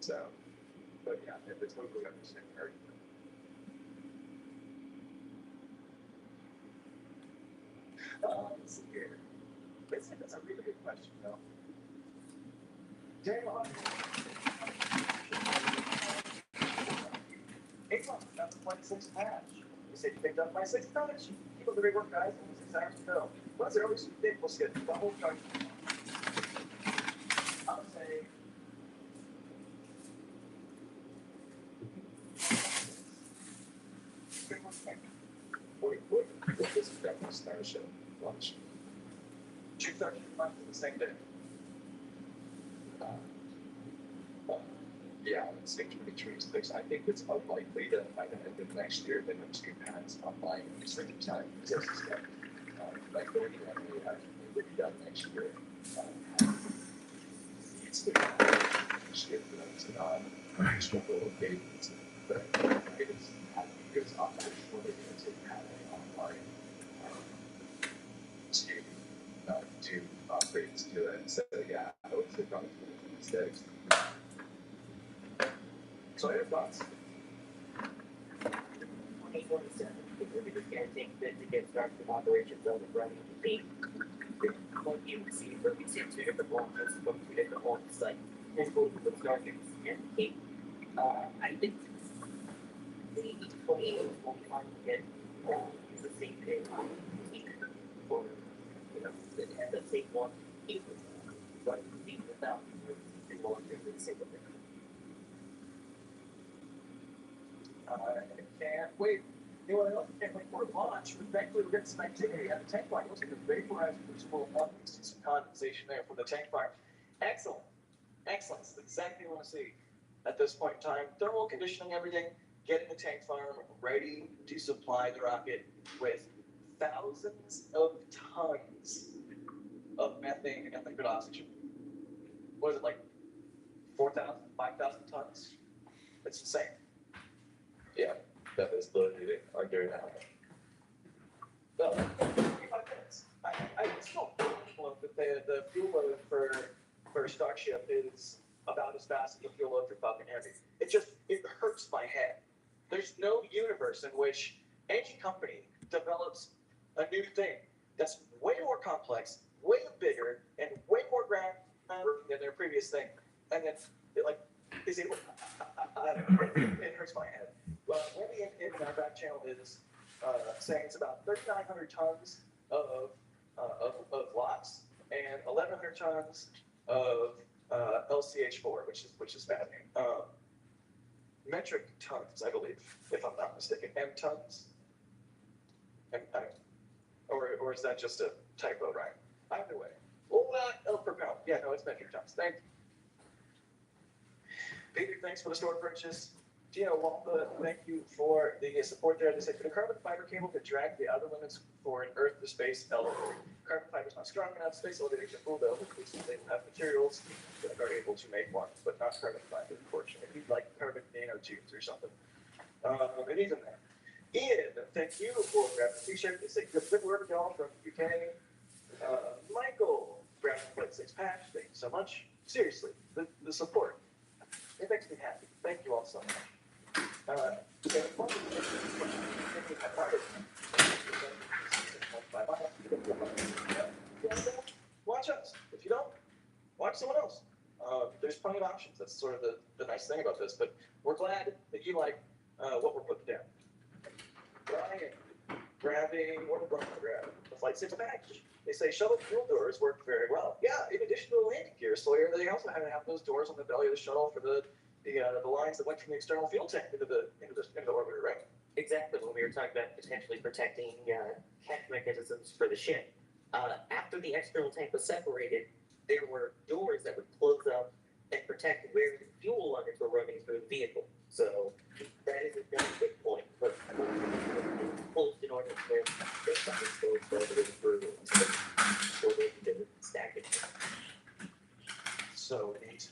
So, but yeah, it's totally understand her. Let's see here. That's a really good question, though. Daniel, hey, look, that's a 26 patch. You said you picked up my 6 patch. Keep up the great work, guys. 6 hours to go. What's it always ridiculous? Get the whole charge. I'll say. What this is definitely Starship launch. 2:30 the same day. Yeah, it's 2026. I think it's unlikely that by the end of next year, the next 2 patents online at the same time. Because like 30 that we have to be done next year. It's the shit that it's not extra little games. But it's operational to have it online to do upgrades to it. So yeah, I would click on it instead. So I have thoughts. 2027, we just can't take fit to get started with operations on the running peak. What you would see, but we see 2 different launches from 2 different launch sites. And both of the Starship and peak. I think the 28 will be trying to get the same thing for, the same one, but even without the launch of the single thing. I can't wait. Anyone else can't wait for a launch? Thankfully, we're getting some activity at the tank fire. Looks like the vaporizer will see some condensation there from the tank fire. Excellent. Excellent. That's exactly what I want to see at this point in time. Thermal conditioning everything, getting the tank farm ready to supply the rocket with thousands of tons of methane and liquid oxygen. What is it, like 4,000, 5,000 tons? It's insane. Yeah, that is literally under now. Well, 35 minutes. I still that the fuel load for Starship is about as fast as the fuel load for Falcon Heavy. It hurts my head. There's no universe in which any company develops a new thing that's way more complex, way bigger, and way more groundbreaking than their previous thing, and then it is able. I don't know. It hurts my head. Well, Wendy in our back channel is saying it's about 3,900 tons of LOX and 1,100 tons of LCH4, which is fattening. Metric tons, I believe, if I'm not mistaken. M tons. Or is that just a typo, right? Either way. Well, per pound. Yeah, no, it's metric tons. Thank you. Big thanks for the store purchase. Gino Walpa, thank you for the support there. They said, could a carbon fiber cable could drag the outer limits for an Earth to space elevator? Carbon fiber is not strong enough. Space elevators are full though, because they have materials that are able to make one, but not carbon fiber, unfortunately. You'd like carbon nanotubes or something. It isn't there. Ian, thank you for grabbing a t-shirt. They say, good work, y'all, from UK. Michael, grabbing a 6 patch. Thank you so much. Seriously, the support. It makes me happy. Thank you all so much. Watch us. If you don't, watch someone else. There's plenty of options. That's sort of the nice thing about this. But we're glad that you like what we're putting down. Brian, grabbing what we're going to grab. The Flight 6 package. They say shuttle fuel doors work very well. Yeah, in addition to the landing gear, Sawyer, they also have to have those doors on the belly of the shuttle for the lines that went from the external fuel tank into the orbiter, right? Exactly. When we were talking about potentially protecting catch mechanisms for the ship, after the external tank was separated, there were doors that would close up and protect where the fuel lines were running through the vehicle. So that is a very big point. But closed in order to get something closed through so they can stack it. So neat.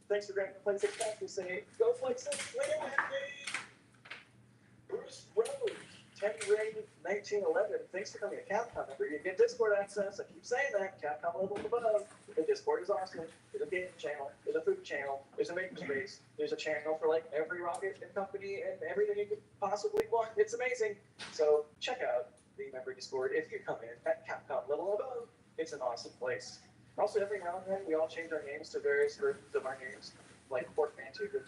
Thanks for grabbing Flight 6 back. We say, go Flight 6, win! Bruce Rose 10 Ring 1911, thanks for coming to Capcom member. You get Discord access. I keep saying that. Capcom level above. The Discord is awesome. There's a game channel. There's a food channel. There's a makerspace. There's a channel for like every rocket and company and everything you could possibly want. It's amazing. So check out the member Discord if you come in at Capcom level above. It's an awesome place. Also, every now and then we all change our names to various versions of our names, like Pork Mantu with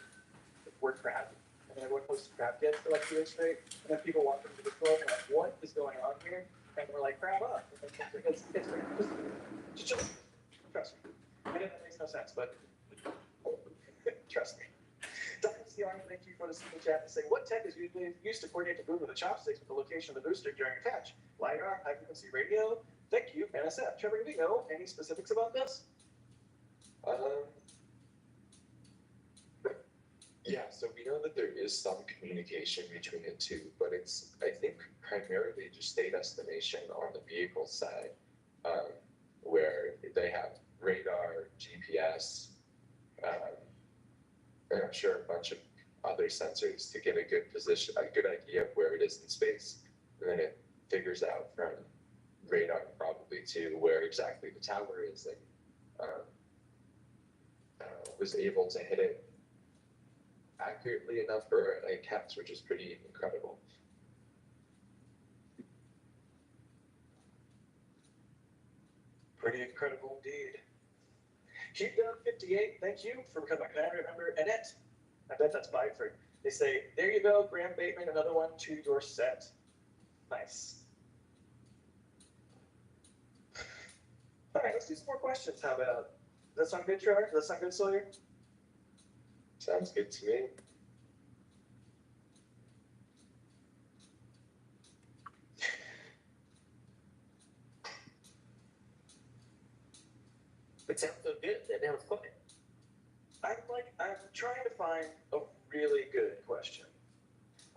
word crab. And then everyone posts crab gets for like 2 days straight. And then people walk into the store and like, what is going on here? And we're like, crab up. And it's just chill. Trust me. I know that makes no sense, but trust me. Dynasty Army, thank you for the super chat to say, what tech is usually used to coordinate the move of the chopsticks with the location of the booster during attach? LiDAR, high frequency radio. Thank you, NSF. Trevor, do we know any specifics about this? Yeah, so we know that there is some communication between the two, but it's, I think, primarily just state estimation on the vehicle side, where they have radar, GPS, and I'm sure a bunch of other sensors to get a good position, a good idea of where it is in space, and then it figures out from radar probably to where exactly the tower is, and was able to hit it accurately enough for a catch, which is pretty incredible. Pretty incredible indeed. Keep down 58, thank you for coming. Can I remember Annette? I bet that's Byford. They say, there you go, Graham Bateman, another one to your set. Nice. All right, let's do some more questions. How about, does that sound good, Trevor? Does that sound good, Sawyer? Sounds good to me. It sounds so good that now it's funny. I'm trying to find a really good question.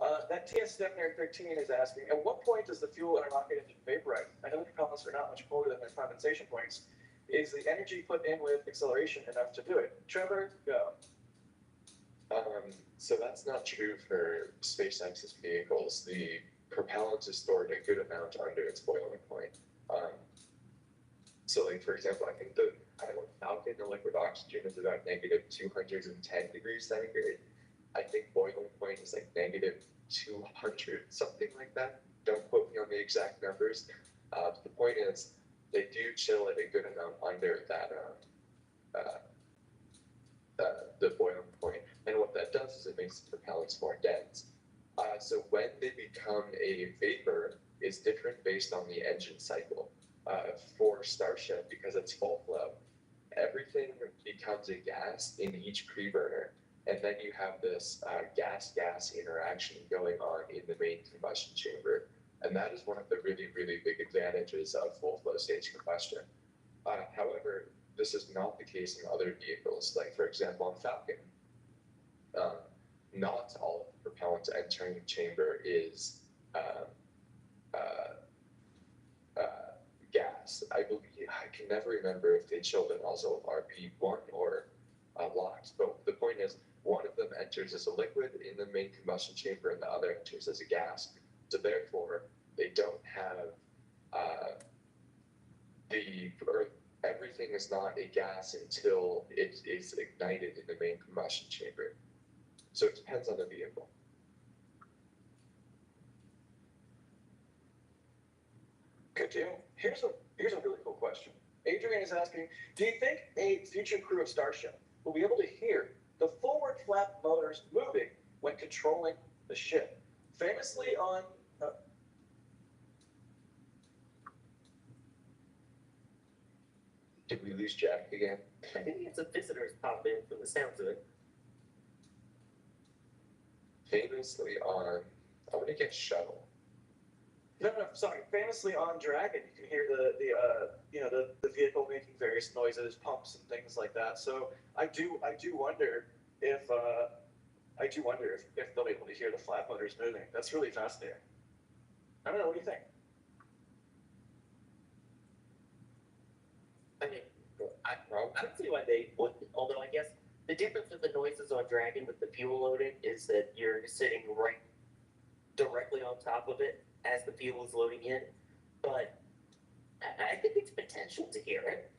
That TS Stepner 13 is asking, at what point does the fuel in a rocket engine vaporize? I know the propellants are not much colder than their condensation points. Is the energy put in with acceleration enough to do it? Trevor, go. So that's not true for SpaceX's vehicles. The propellant is stored a good amount under its boiling point. So like, for example, I think the Falcon, the liquid oxygen is about negative 210 degrees centigrade. I think boiling point is like negative 200, something like that. Don't quote me on the exact numbers. But the point is, they do chill at a good amount under that the boiling point. And what that does is it makes the propellants more dense. So when they become a vapor is different based on the engine cycle. For Starship, because it's full flow, everything becomes a gas in each preburner, and then you have this gas-gas interaction going on in the main combustion chamber, and that is one of the really, really big advantages of full flow stage combustion. However, this is not the case in other vehicles, like for example on Falcon. Not all of the propellant entering the chamber is gas. I can never remember if they chill the nozzle of RP1 or LOX, but the point is, one of them enters as a liquid in the main combustion chamber and the other enters as a gas. So therefore, they don't have everything is not a gas until it is ignited in the main combustion chamber. So it depends on the vehicle. Good deal. Here's a really cool question. Adrian is asking, do you think a future crew of Starship will be able to hear the forward flap motors moving when controlling the ship? Famously on... Did we lose Jack again? I think he had some visitors pop in from the sounds of it. Famously on, I'm gonna get Shuttle. No, sorry. Famously on Dragon, you can hear the vehicle making various noises, pumps and things like that. So I do wonder if they'll be able to hear the flap motors moving. That's really fascinating. I don't know. What do you think? I mean, I don't see why they wouldn't. Although I guess the difference with the noises on Dragon with the fuel loading is that you're sitting right directly on top of it, as the fuel is loading in, but I think it's potential to hear it.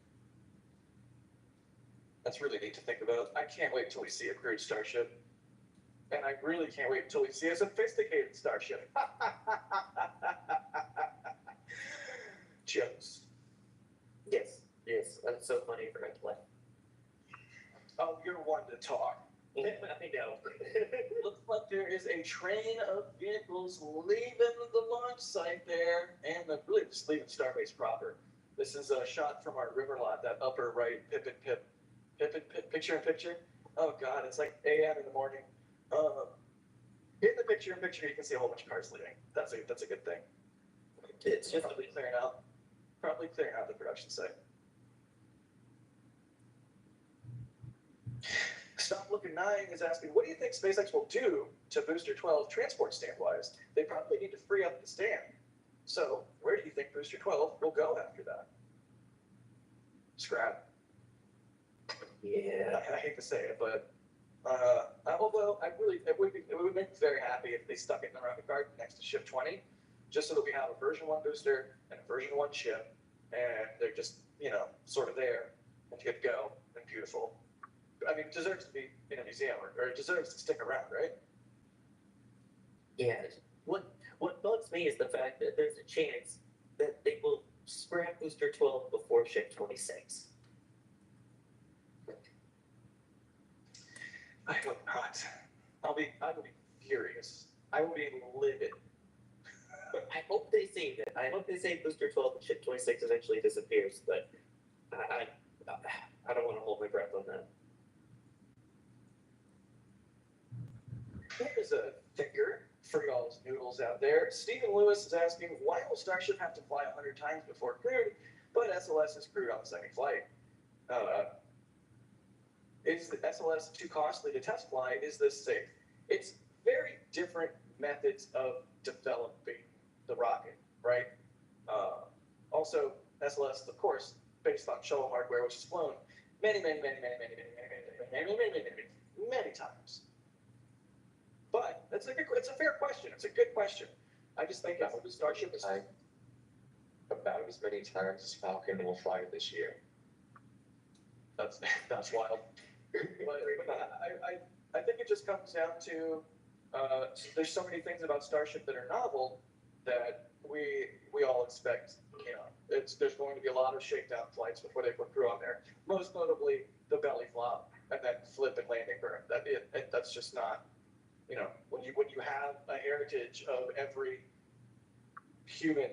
That's really neat to think about. I can't wait till we see a crewed Starship. And I really can't wait until we see a sophisticated Starship. Jokes. Yes, that's so funny for it to play. Oh, you're one to talk. I know. Looks like there is a train of vehicles leaving the launch site there, and really just leaving Starbase proper. This is a shot from our river lot, that upper right pip picture in picture. Oh God, it's like a.m. in the morning. In the picture in picture, you can see a whole bunch of cars leaving. That's a good thing. It's just probably clearing out the production site. Stop Looking 9 is asking, what do you think SpaceX will do to Booster 12 transport stand-wise? They probably need to free up the stand. So where do you think Booster 12 will go after that? Scrap. Yeah. I hate to say it, but although it would make me very happy if they stuck it in the rocket garden next to Ship 20, just so that we have a version 1 booster and a version 1 ship, and they're just, sort of there and good to go and beautiful. I mean, it deserves to be in a museum, or it deserves to stick around, right? Yeah. What bugs me is the fact that there's a chance that they will scrap Booster 12 before Ship 26. I hope not. I will be furious. I will be livid. I hope they save it. I hope they save Booster 12 and Ship 26 eventually disappears, but I don't want to hold my breath on that. Here's a thinker for y'all's noodles out there. Stephen Lewis is asking, why will Starship have to fly 100 times before crewed, but SLS is crewed on the second flight? Is the SLS too costly to test fly? Is this safe? It's very different methods of developing the rocket, right? Also, SLS, of course, based on shuttle hardware, which is flown many times. But it's a fair question. It's a good question. I just think the Starship is about as many times as Falcon will fly this year. That's wild. But I think it just comes down to there's so many things about Starship that are novel that we all expect. There's going to be a lot of shakedown flights before they put crew on there. Most notably the belly flop and then flip and landing burn. That's just not. When you have a heritage of every human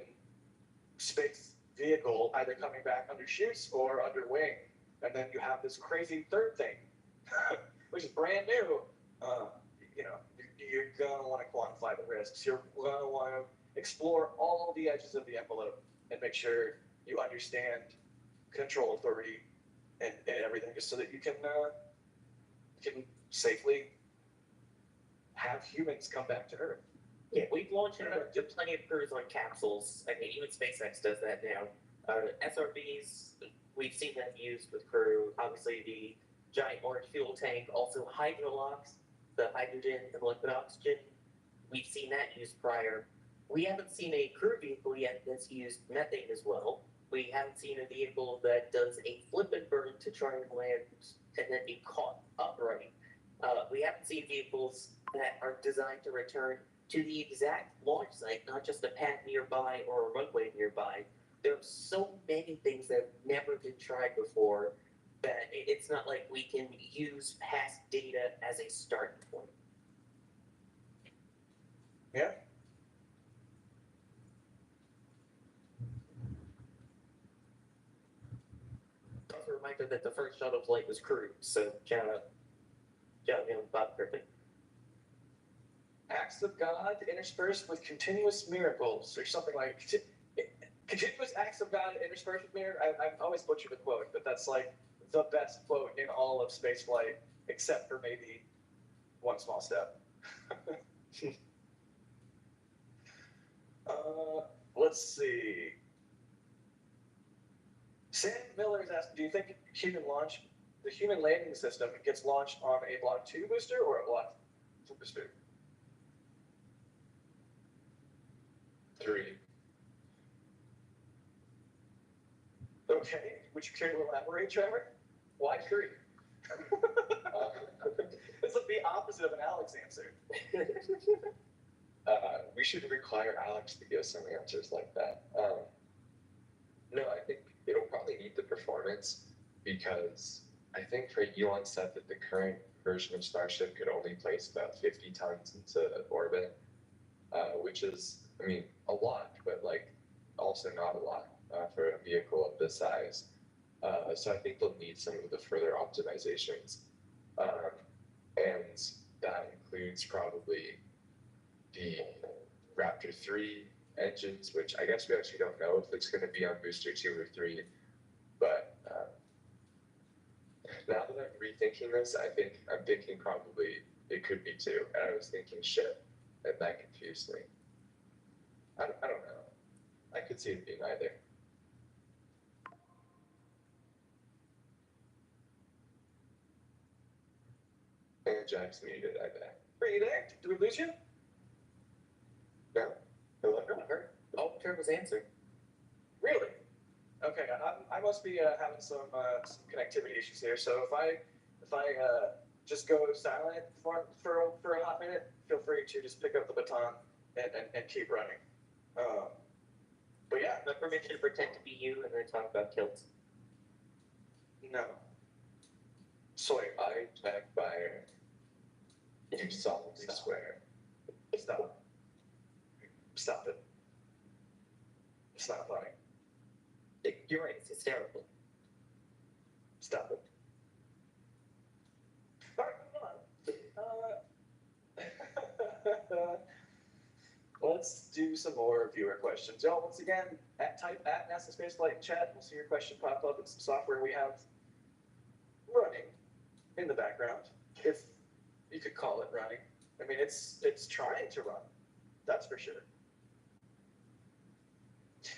space vehicle either coming back under chutes or under wing, and then you have this crazy third thing, which is brand new, you're gonna want to quantify the risks. You're gonna want to explore all the edges of the envelope and make sure you understand control authority and everything, just so that you can safely have humans come back to Earth. Yeah, we've launched plenty of crews on capsules. I mean, even SpaceX does that now. SRBs, we've seen them used with crew. Obviously, the giant orange fuel tank, also hydrolox, the hydrogen and liquid oxygen. We've seen that used prior. We haven't seen a crew vehicle yet that's used methane as well. We haven't seen a vehicle that does a flip and burn to try and land and then be caught upright. We haven't seen vehicles that are designed to return to the exact launch site, not just a pad nearby or a runway nearby. There are so many things that have never been tried before that it's not like we can use past data as a starting point. Yeah. Also a reminder that the first shuttle flight was crewed, so shout out Bob Griffin. Acts of God interspersed with continuous miracles, or something like continuous acts of God interspersed with miracles. I always butcher the quote, but that's like the best quote in all of spaceflight, except for maybe one small step. Let's see. Sam Miller is asking, do you think the human landing system gets launched on a Block 2 booster or a Block 4 booster? 3. Okay, would you care to elaborate, Trevor? Why 3? It's like the opposite of an Alex answer. We should require Alex to give some answers like that. No, I think it'll probably need the performance because I think Elon said that the current version of Starship could only place about 50 tons into orbit, which is, I mean, a lot, but like also not a lot for a vehicle of this size. So I think they'll need some of the further optimizations. And that includes probably the Raptor 3 engines, which I guess we actually don't know if it's going to be on booster 2 or 3. But now that I'm rethinking this, I'm thinking probably it could be 2. And I was thinking ship, and that confused me. I don't know. I could see it being either. And Jack's muted, I bet. Are you there? Did we lose you? No? Hello? Oh, Trevor's answer. Really? Okay, I must be having some connectivity issues here. So if I just go silent for a hot minute, feel free to just pick up the baton and keep running. But yeah, My permission to pretend to be you and then talk about kilts. no. Sawyer, I backfire. You solemnly swear. stop. Stop it. It's not funny. You're right, it's hysterical. Stop it. All right, hold on. Let's do some more viewer questions. Y'all, once again, type at NASA Spaceflight in chat. We'll see your question pop up in some software we have running in the background, if you could call it running. I mean, it's trying to run, that's for sure.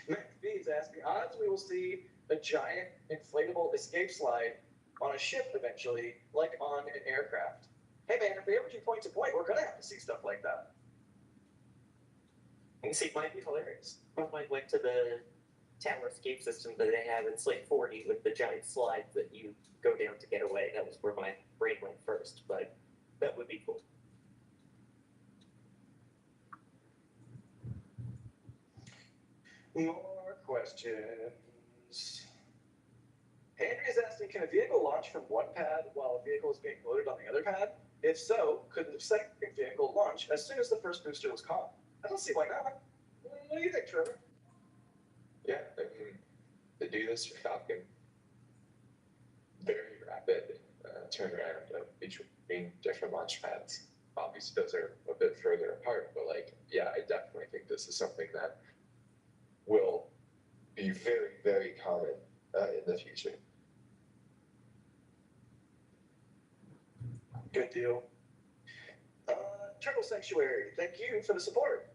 Max B is asking, odds we will see a giant inflatable escape slide on a ship eventually, like on an aircraft. Hey man, if we ever do point to point, we're gonna have to see stuff like that. You see, it might be hilarious. When I went to the tower escape system that they have in Slate 40 with the giant slides that you go down to get away, that was where my brain went first, but that would be cool. More questions. Henry is asking, can a vehicle launch from one pad while a vehicle is being loaded on the other pad? If so, could the second vehicle launch as soon as the first booster was caught? I don't see why not. What do you think, Trevor? Yeah, I mean, they do this for Falcon. Very rapid turnaround between different launch pads. Obviously, those are a bit further apart, but like, yeah, I definitely think this is something that will be very, very common in the future. Good deal. Turtle Sanctuary, thank you for the support.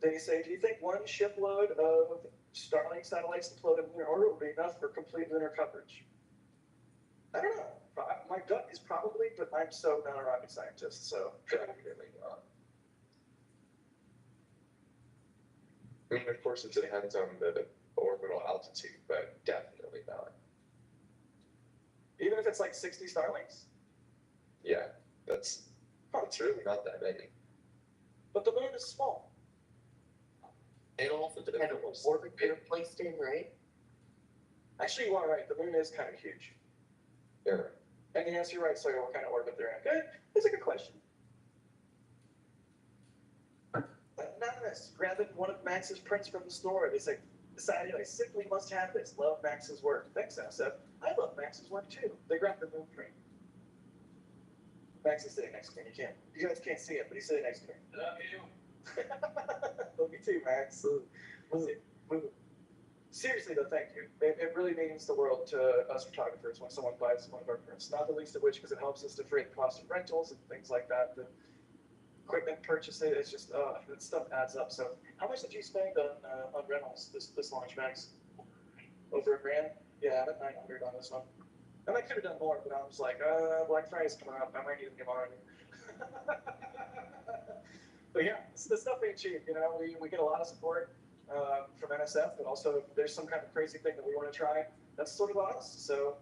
Then you say, do you think one shipload of Starlink satellites deployed in lunar orbit would be enough for complete lunar coverage? I don't know. My gut is probably, but I'm so not a rocket scientist, so. Definitely not. I mean, of course, it depends on the orbital altitude, but definitely not. Even if it's like 60 Starlinks? Yeah, it's really not that many. But the moon is small. It'll also depend on what orbit they're placed in, right? Actually, you are right. The moon is kind of huge. Yeah. And yes, you're right, Sawyer, what kind of orbit they're in. Good. That's a good question. Anonymous, grabbing one of Max's prints from the store. They say, decided I simply must have this. Love Max's work. Thanks, Asaf. I love Max's work too. They grabbed the moon print. Max is sitting next to me. You guys can't see it, but he's sitting next to me. Love you. Love you too, Max. Seriously though, thank you. It really means the world to us photographers when someone buys one of our prints. Not the least of which because it helps us defray the cost of rentals and things like that. The equipment purchase, it's just that stuff adds up. So how much did you spend on rentals this launch, Max? Over $1,000? Yeah, I'm at 900 on this one. And I could have done more, but I was like, Black Friday's coming up. I might need to get on. But yeah, the stuff ain't cheap. You know, we get a lot of support from NSF, but also if there's some kind of crazy thing that we want to try, that's sort of on us. So,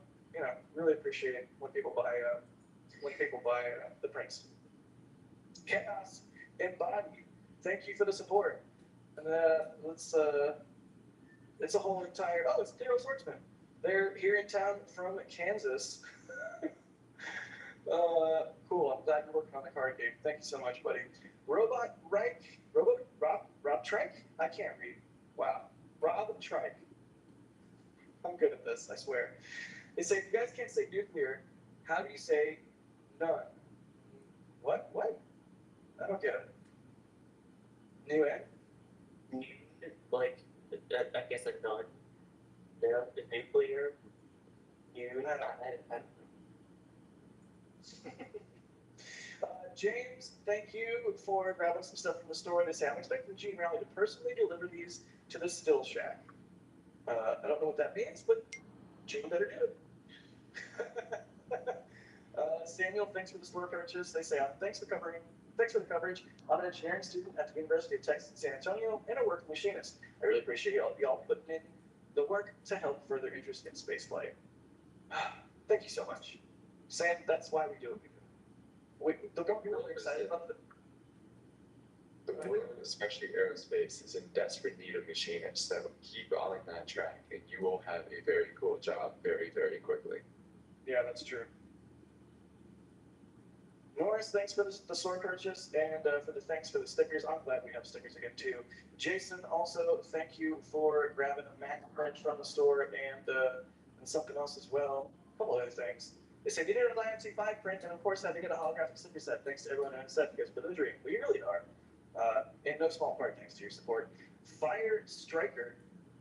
really appreciate when people buy the prints. Chaos Embodied, thank you for the support. And it's a whole entire, it's Daryl Swordsman. They're here in town from Kansas. Cool, I'm glad you're working on the card game. Thank you so much, buddy. Rob Trike? I can't read. Wow. Rob Trike. I'm good at this, I swear. They say, if you guys can't say nuclear, how do you say none? What? I don't get it. New end? Like, I guess a non. No, the nuclear. I don't James, thank you for grabbing some stuff from the store. They say, I'm expecting the Gene Rally to personally deliver these to the Still Shack. I don't know what that means, but Gene better do it. Samuel, thanks for the store purchase. They say, thanks for the coverage. I'm an engineering student at the University of Texas in San Antonio and a working machinist. I really appreciate y'all putting in the work to help further interest in spaceflight. Thank you so much. Sam, that's why we do what we do. Don't be really excited about the world, especially aerospace, is in desperate need of machinists. So keep on that track, and you will have a very cool job very, very quickly. Yeah, that's true. Norris, thanks for the sword purchase and thanks for the stickers. I'm glad we have stickers again too. Jason, also thank you for grabbing a Mac print from the store and something else as well. A couple other things. They say needed an IMC5 print and of course had to get a holographic sticker set. Thanks to everyone at NSF. You guys are the dream. We really are. In no small part thanks to your support. Fire Striker.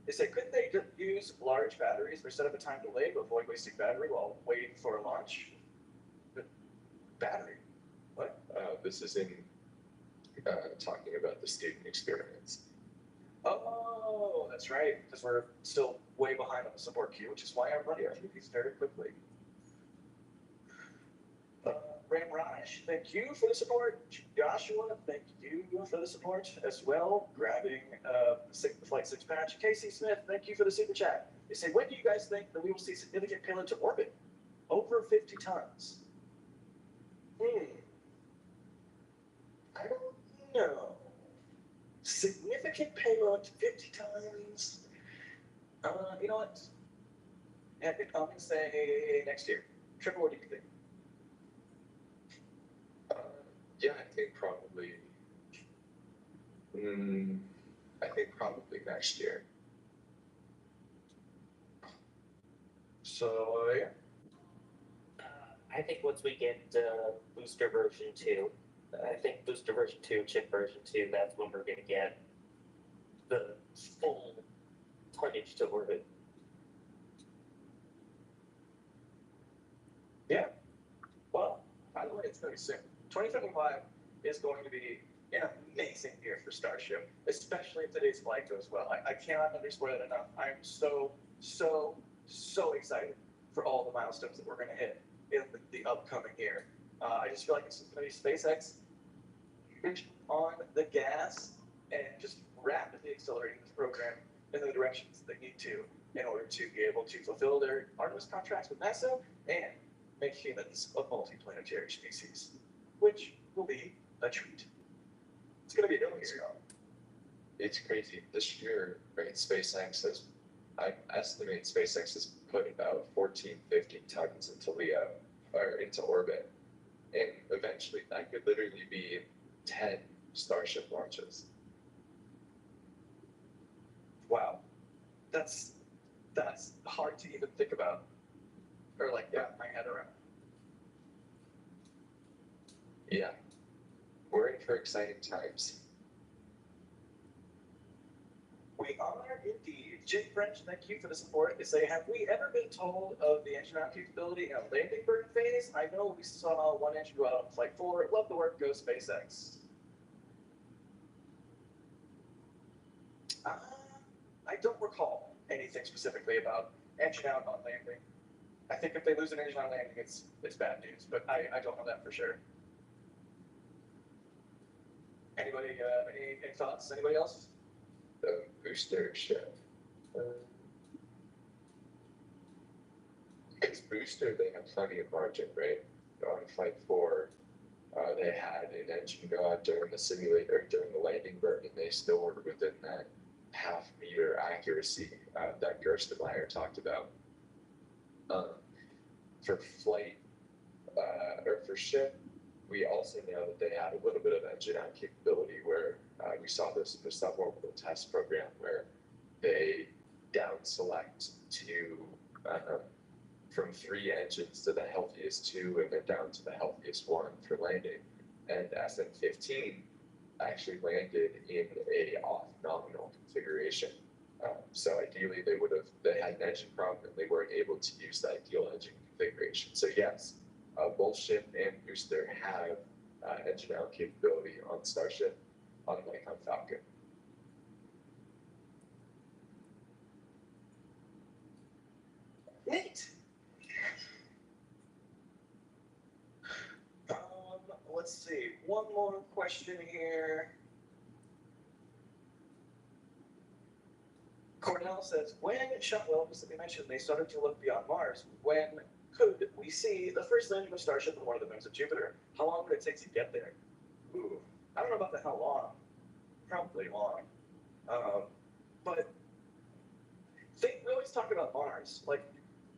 They say couldn't they use large batteries or set up a time delay to avoid wasting battery while waiting for a launch? Battery. What? This is in talking about the student experience. Oh, that's right, because we're still way behind on the support queue, which is why I'm running through these very quickly. Ramraj, thank you for the support. Joshua, thank you for the support as well. Grabbing the Flight 6 patch. Casey Smith, thank you for the super chat. They say, when do you guys think that we will see significant payload to orbit? Over 50 tons. I don't know. Significant payload to 50 tons. You know what? I'm going to say next year. Triple, what do you think? Yeah, I think probably. I think probably next year. So yeah. I think once we get booster version 2, I think booster version 2, chip version 2, that's when we're going to get the full tonnage to orbit. Yeah. Well, by the way, it's very soon. 2025 is going to be an amazing year for Starship, especially if today's flight goes well. I cannot underscore that enough. I'm so excited for all the milestones that we're going to hit in the upcoming year. I just feel like it's going to be SpaceX on the gas and just rapidly accelerating this program in the directions they need to in order to be able to fulfill their Artemis contracts with NASA and make humans a multiplanetary species, which will be a treat. It's going to be a good year. It's crazy. This year, right, SpaceX has, I estimate SpaceX has put about 14, 15 tons into LEO, or into orbit. And eventually that could literally be 10 Starship launches. Wow. That's hard to even think about. Or wrap my head around. Yeah. We're in for exciting times. We are indeed. Jake French, thank you for the support. They say, have we ever been told of the engine out capability in a landing burn phase? I know we saw one engine go out on Flight 4. Love the work, go SpaceX. I don't recall anything specifically about engine out on landing. I think if they lose an engine on landing, it's bad news, but I don't know that for sure. Anybody, any thoughts? Anybody else? booster ship. Because booster, they have plenty of margin, right? On Flight 4, they had an engine go out during the simulator, during the landing burn, and they still were within that half-meter accuracy that Gerstenmaier talked about. For flight, or for ship, we also know that they had a little bit of engine out capability where we saw this in the suborbital test program where they down select to from 3 engines to the healthiest 2 and then down to the healthiest 1 for landing. And SM-15 actually landed in a off nominal configuration. So ideally they had an engine problem and they weren't able to use the ideal engine configuration. So yes, both ship and booster have engine out capability on Starship, unlike on Falcon. Neat. Let's see. One more question here. Cornell says, when Shotwell specifically mentioned they started to look beyond Mars, when could we see the first landing of Starship on one of the moons of Jupiter? How long would it take to get there? Ooh, I don't know about the how long. Probably long. But we always talk about Mars. Like,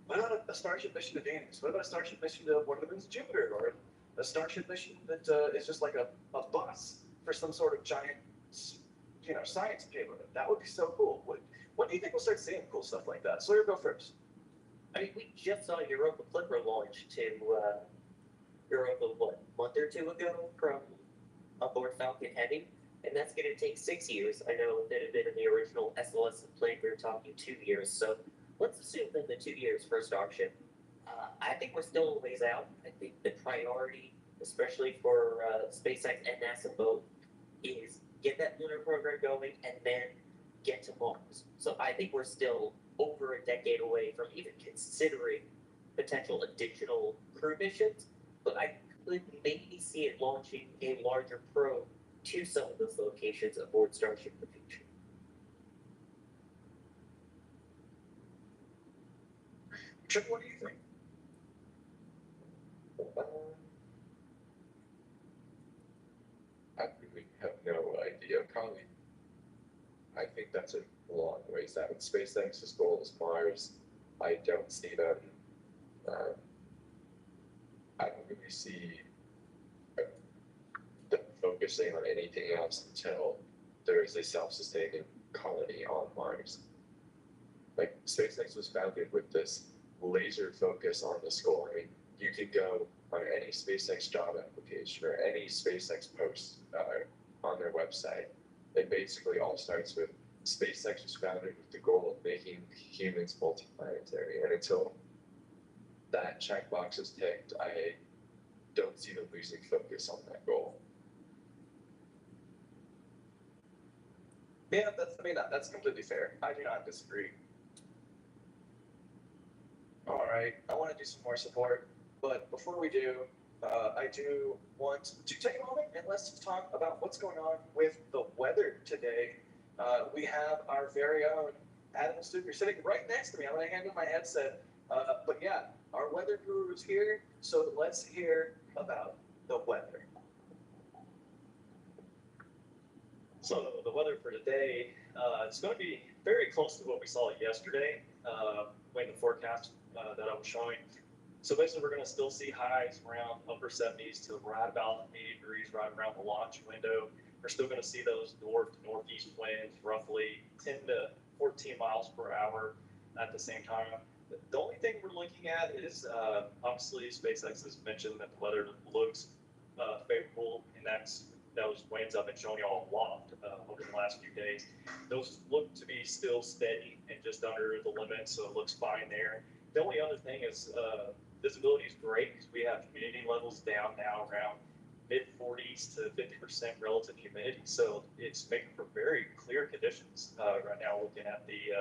what about a Starship mission to Venus? What about a Starship mission to one of the moons of Jupiter? Or a Starship mission that is just like a bus for some sort of giant, science payload? That would be so cool. When do you think we'll start seeing cool stuff like that? Sawyer, go first. I mean, we just saw Europa Clipper launch to Europa, what, a month or 2 ago from aboard Falcon Heavy, and that's going to take 6 years. I know that had been in the original SLS plan, we were talking 2 years, so let's assume that the 2 years for Starship. I think we're still a ways out. I think the priority, especially for SpaceX and NASA both, is get that lunar program going and then get to Mars. So I think we're still over a decade away from even considering potential additional crew missions, but I could maybe see it launching a larger probe to some of those locations aboard Starship in the future. Chip, what do you think? I really have no idea, probably. I think that's a long ways out. SpaceX's goal is Mars. I don't see them. I don't really see them focusing on anything else until there is a self-sustaining colony on Mars. Like, SpaceX was founded with this laser focus on this goal. I mean, you could go on any SpaceX job application or any SpaceX post on their website. It basically all starts with SpaceX was founded with the goal of making humans multiplanetary. And until that checkbox is ticked, I don't see them losing focus on that goal. Yeah, that's completely fair. I do not disagree. All right, I want to do some more support, but before we do, I do want to take a moment and let's talk about what's going on with the weather today. We have our very own Adam Stuker sitting right next to me. I'm going to hand him my headset. But yeah, our weather guru is here, so let's hear about the weather. So the weather for today, it's going to be very close to what we saw yesterday when the forecast that I was showing. So basically, we're going to still see highs around upper 70s to right about 80 degrees, right around the launch window. We're still going to see those north to northeast winds, roughly 10 to 14 miles per hour at the same time. The only thing we're looking at is obviously SpaceX has mentioned that the weather looks favorable, and those winds I've been showing you all aloft over the last few days. Those look to be still steady and just under the limit, so it looks fine there. The only other thing is visibility is great because we have humidity levels down now around mid-40s to 50% relative humidity, so it's making for very clear conditions right now looking at the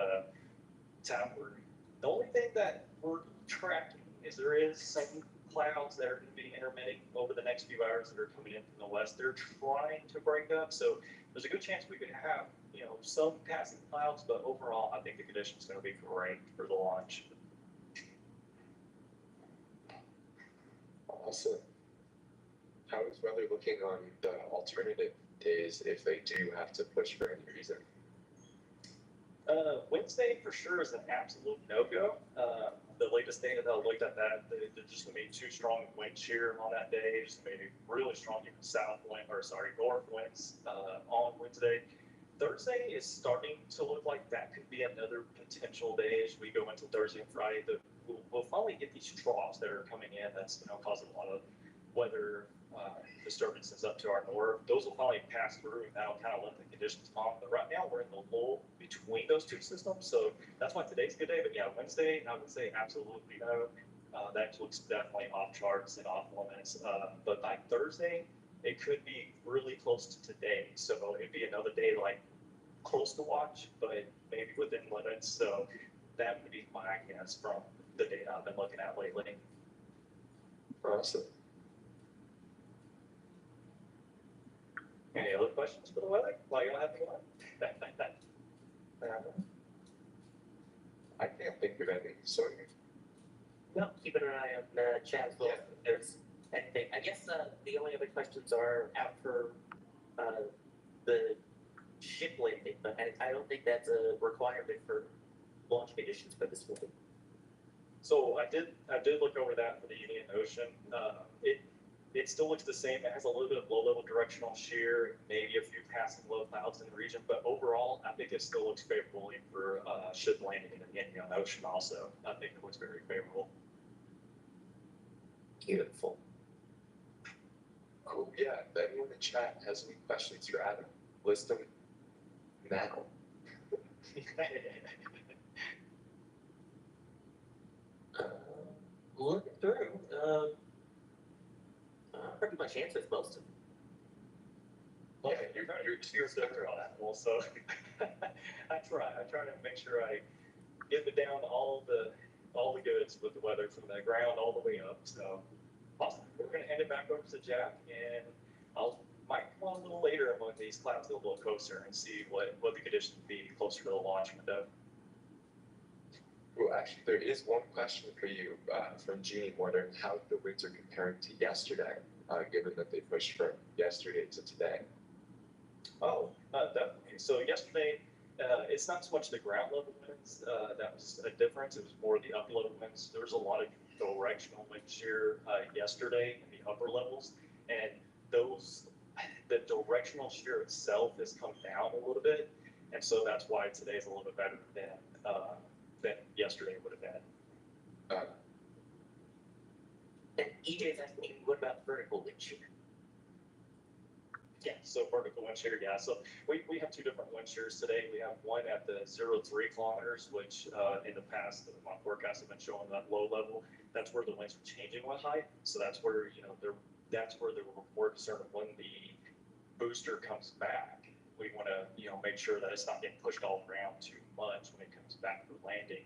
tower. The only thing that we're tracking is there is some clouds that are going to be intermitting over the next few hours that are coming in from the west. They're trying to break up, so there's a good chance we could have, some passing clouds, but overall, I think the conditions going to be great for the launch. Awesome. How is weather looking on the alternative days if they do have to push for any reason? Wednesday for sure is an absolute no-go. The latest data that I looked at that, there's just going to be too strong wind shear on that day. There's going to be really strong north winds on Wednesday. Thursday is starting to look like that could be another potential day as we go into Thursday and Friday. We'll finally get these troughs that are coming in. That's causing a lot of weather disturbances up to our north. Those will finally pass through, and that'll kind of let the conditions calm. But right now, we're in the lull between those two systems, so that's why today's a good day. But yeah, Wednesday, I would say absolutely no. That looks definitely off charts and off limits. But by Thursday, it could be really close to today. So it'd be another day like close to watch, but maybe within limits. So that would be my guess from the data I've been looking at lately. Awesome. Any other questions for the weather? While you're having one? I can't think of any. So No, keeping an eye on the chat as well. Yeah. If there's anything. I guess the only other questions are out for the ship landing, but I don't think that's a requirement for launch conditions for this one. So I did look over that for the Indian Ocean. It still looks the same. It has a little bit of low-level directional shear, maybe a few passing low clouds in the region, but overall, I think it still looks favorably for ship landing in the Indian Ocean also. I think it looks very favorable. Beautiful. cool. Yeah, if anyone in the chat has any questions for Adam, list them now. Looking through, pretty much answers most of them. Yeah, you're sticker on that one, so I try to make sure I get it down all the goods with the weather from the ground all the way up. So awesome. We're gonna hand it back over to Jack, and might come on a little later among these clouds, a little closer, and see what the conditions would be closer to the launch window. Well, actually, there is one question for you from Jeannie wondering how the winds are comparing to yesterday, given that they pushed from yesterday to today. Oh, definitely. So yesterday, it's not so much the ground level winds that was a difference. It was more the upper level winds. There was a lot of directional wind shear yesterday in the upper levels, and the directional shear itself has come down a little bit, and so that's why today is a little bit better than yesterday would have been. And EJ's asking, what about vertical wind shear? Yeah, so vertical wind shear, yeah. So we have two different wind shears today. We have one at the 0 to 3 kilometers, which in the past, my forecasts have been showing that low level. That's where the winds are changing with height. So that's where, that's where we're more concerned of when the booster comes back. We want to, make sure that it's not getting pushed all around too much when it comes back for landing.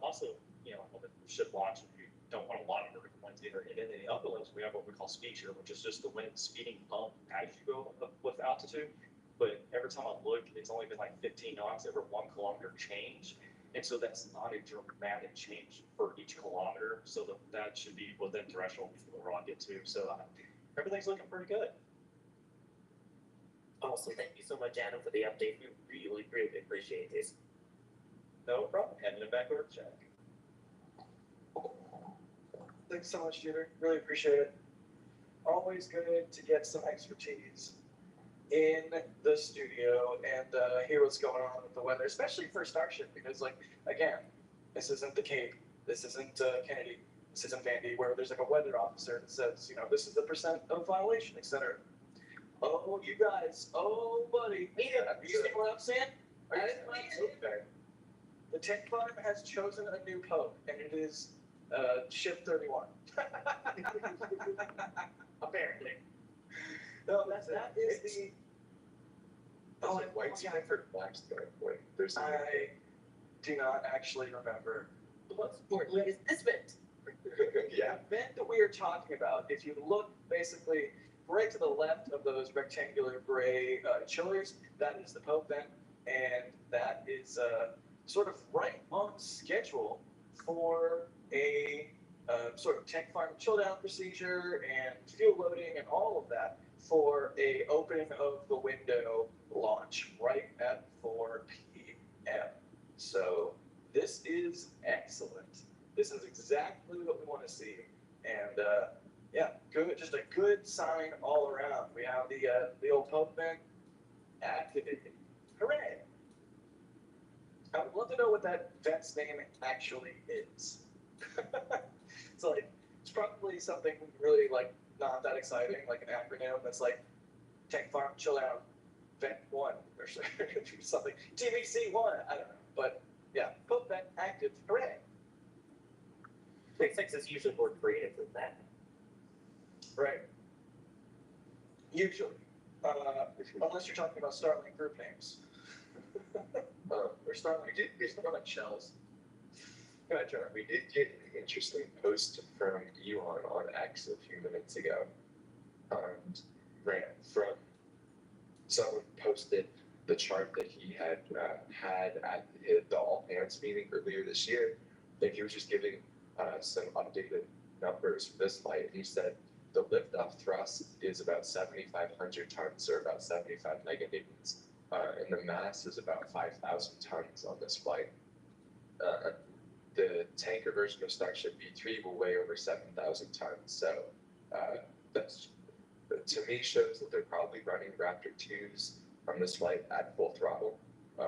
Also, when the ship launches, you don't want a lot of vertical winds either. And then in the upper levels, we have what we call speed shear, which is just the wind speeding up as you go up with altitude. But every time I look, it's only been like 15 knots every 1 kilometer change. And so that's not a dramatic change for each kilometer. So that should be within threshold before the rocket too. So everything's looking pretty good. Awesome. Thank you so much, Adam, for the update. We really, really appreciate this. No problem. Handing it back over to Jack. Thanks so much, Jeter. Really appreciate it. Always good to get some expertise in the studio and hear what's going on with the weather, especially for Starship, because, again, this isn't the Cape, this isn't Kennedy, this isn't Vandy, where there's a weather officer that says, this is the percent of violation, etc. Oh, you guys, oh, buddy. Yeah, you see what I'm saying? Are you okay? The tank farm has chosen a new pope, and it is Ship 31. Apparently. No, that is the. Oh, white sky for black sky. Wait, there's. I do not actually remember. What sport league is this meant? Yeah. The vent that we are talking about, if you look basically right to the left of those rectangular gray chillers, that is the Pope vent, and that is sort of right on schedule for a sort of tank farm chill down procedure and fuel loading and all of that for a opening of the window launch right at 4 p.m. So this is excellent. This is exactly what we want to see, and yeah, good. Just a good sign all around. We have the old Pope vent activated. Hooray! I would love to know what that vent's name actually is. It's probably something really like not that exciting, like an acronym that's like Tank Farm Chill Out Vent 1 or something. TVC 1, I don't know. But yeah, Pope vent active. Hooray! SpaceX is usually more creative than that. Right. Usually. Unless you're talking about Starlink group names. Or Starlink shells. Yeah, John, we did get an interesting post from Elon on X a few minutes ago. Someone posted the chart that he had had at the all hands meeting earlier this year, and he was just giving some updated numbers for this flight. He said the liftoff thrust is about 7,500 tons, or about 75 meganewtons, and the mass is about 5,000 tons on this flight. The tanker version of Starship B3 will weigh over 7,000 tons. So that's, to me, shows that they're probably running Raptor 2s on this flight at full throttle,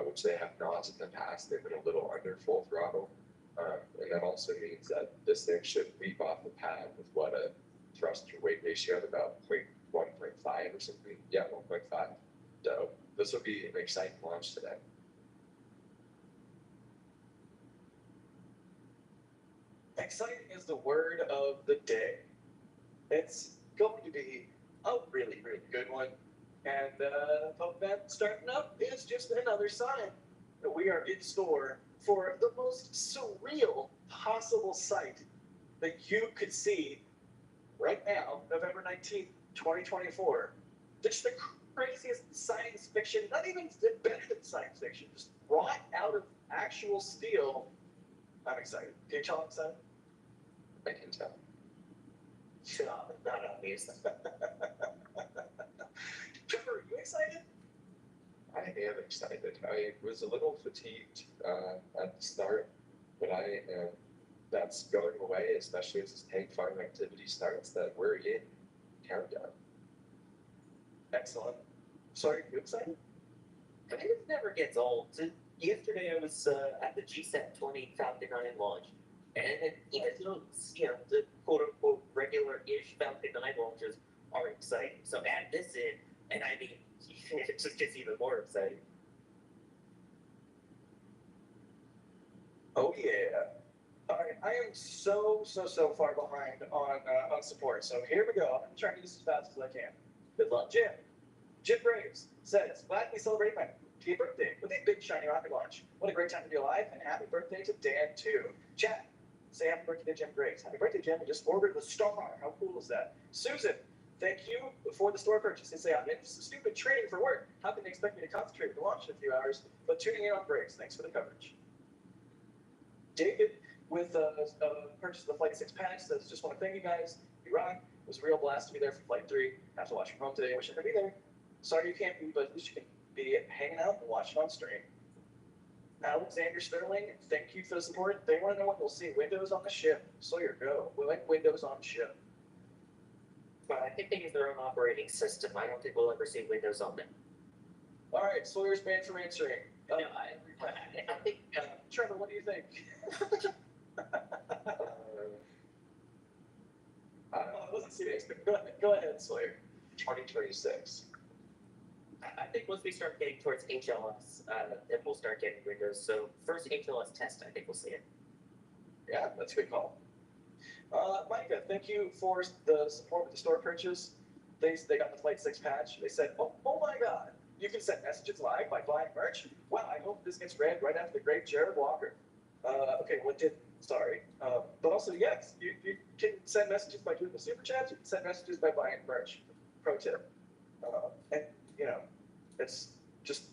which they have not in the past. They've been a little under full throttle. And that also means that this thing should leap off the pad with what a thrust to weight ratio of about 1.5 or something. Yeah, 1.5. So this will be an exciting launch today. Exciting is the word of the day. It's going to be a really, really good one. And Pope vent starting up is just another sign that we are in store for the most surreal possible sight that you could see right now, November 19th, 2024. Just the craziest science fiction, not even better than science fiction, just brought out of actual steel. I'm excited. Can you tell I'm excited? I can tell. Not obvious. Trevor, are you excited? I am excited. I was a little fatigued at the start, but I am. That's going away, especially as this tank farm activity starts. That we're in countdown. Excellent. So are you excited? It never gets old. So yesterday I was at the GSAT 20 Falcon 9 launch, and even though the quote unquote regular-ish Falcon 9 launches are exciting, so add this in, and I mean, it just gets even more exciting. Oh yeah. All right, I am so far behind on support. So here we go. I'm gonna try to do this as fast as I can. Good luck, Jim. Jim Graves says, "Glad we celebrate my birthday with a big shiny rocket launch. What a great time to be alive, and happy birthday to Dan too." Chat, say happy birthday to Jim Graves. Happy birthday, Jim. You just ordered the star. How cool is that? Susan, thank you for the store purchase. They say I'm in stupid training for work. How can they expect me to concentrate with the launch in a few hours? But tuning in on breaks. Thanks for the coverage. David, with purchase of the Flight 6 patch, says, "Just want to thank you guys. You rock. It was a real blast to be there for Flight 3. Have to watch from home today. Wish I could be there. Sorry you can't be, but at least you can be hanging out and watching on stream." Alexander Sterling, thank you for the support. They want to know when we'll see Windows on the ship. Sawyer, go. We like Windows on ship. But I think they use their own operating system. I don't think we'll ever see Windows on them. All right, Sawyer's banned from answering. No, I think Trevor, what do you think? I wasn't serious, but go ahead, Sawyer. 2026. I think once we start getting towards HLS, then we'll start getting Windows. So first HLS test, I think we'll see it. Yeah, that's a good call. Micah, thank you for the support with the store purchase. They got the Flight 6 patch. They said, oh my God, you can send messages live by buying merch. Wow, I hope this gets read right after the great Jared Walker. Okay, what did Sorry. But also, yes, you can send messages by doing the super chats. You can send messages by buying merch. Pro tip. And you know, it's just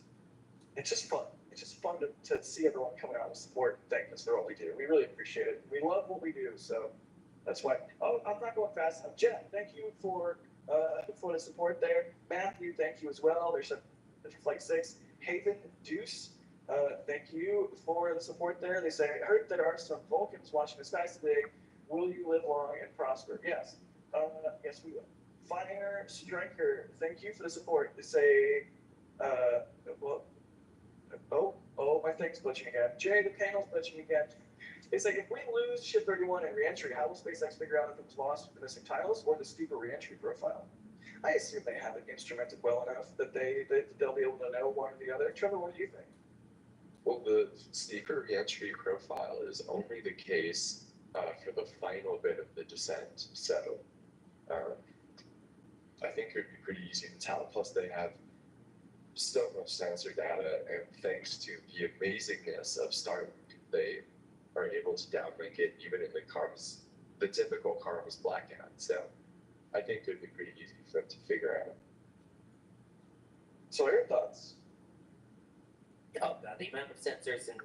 it's just fun. It's just fun to see everyone coming out and support and thank us for what we do. We really appreciate it. We love what we do, so that's why. Oh, I'm not going fast enough. Jeff, thank you for the support there. Matthew, thank you as well. There's Flight 6. Haven Deuce, thank you for the support there. They say, I heard there are some Vulcans watching the skies today. Will you live long and prosper? Yes. Yes, we will. Fire Striker, thank you for the support. They say, well, my thing's glitching again. Jay, the panel's glitching again. They say, if we lose Ship 31 at reentry, how will SpaceX figure out if it was lost with the missing tiles or the steeper reentry profile? I assume they have it instrumented well enough that they'll be able to know one or the other. Trevor, what do you think? Well, the steeper reentry profile is only the case for the final bit of the descent. So I think it would be pretty easy to tell. Plus, they have so much sensor data, and thanks to the amazingness of Starlink, they are able to downlink it even in the typical Karm's blackout. So I think it would be pretty easy for them to figure out. So, your thoughts? Oh, God, the amount of sensors and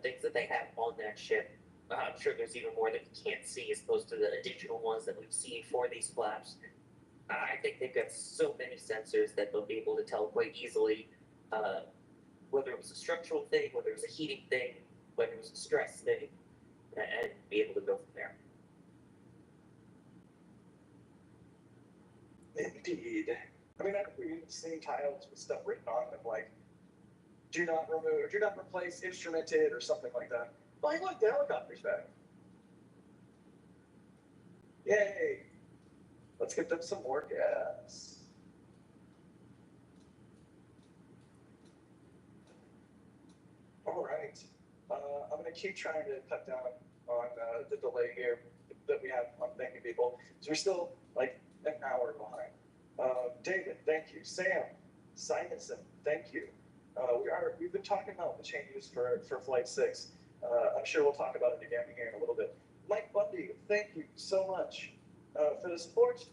things that they have on that ship. I'm sure there's even more that we can't see as opposed to the additional ones that we've seen for these flaps. I think they've got so many sensors that they'll be able to tell quite easily whether it was a structural thing, whether it was a heating thing, whether it was a stress thing, and be able to go from there. Indeed. I mean, I think we've seen tiles with stuff written on them, like, do not remove, do not replace instrumented or something like that. But look, the helicopter's back. Yay. Let's get them some more gas. All right. I'm going to keep trying to cut down on the delay here that we have on thanking people. So we're still like an hour behind. David, thank you. Sam, Simonson, thank you. We've been talking about the changes for Flight 6. I'm sure we'll talk about it again here in a little bit. Mike Bundy, thank you so much for the support.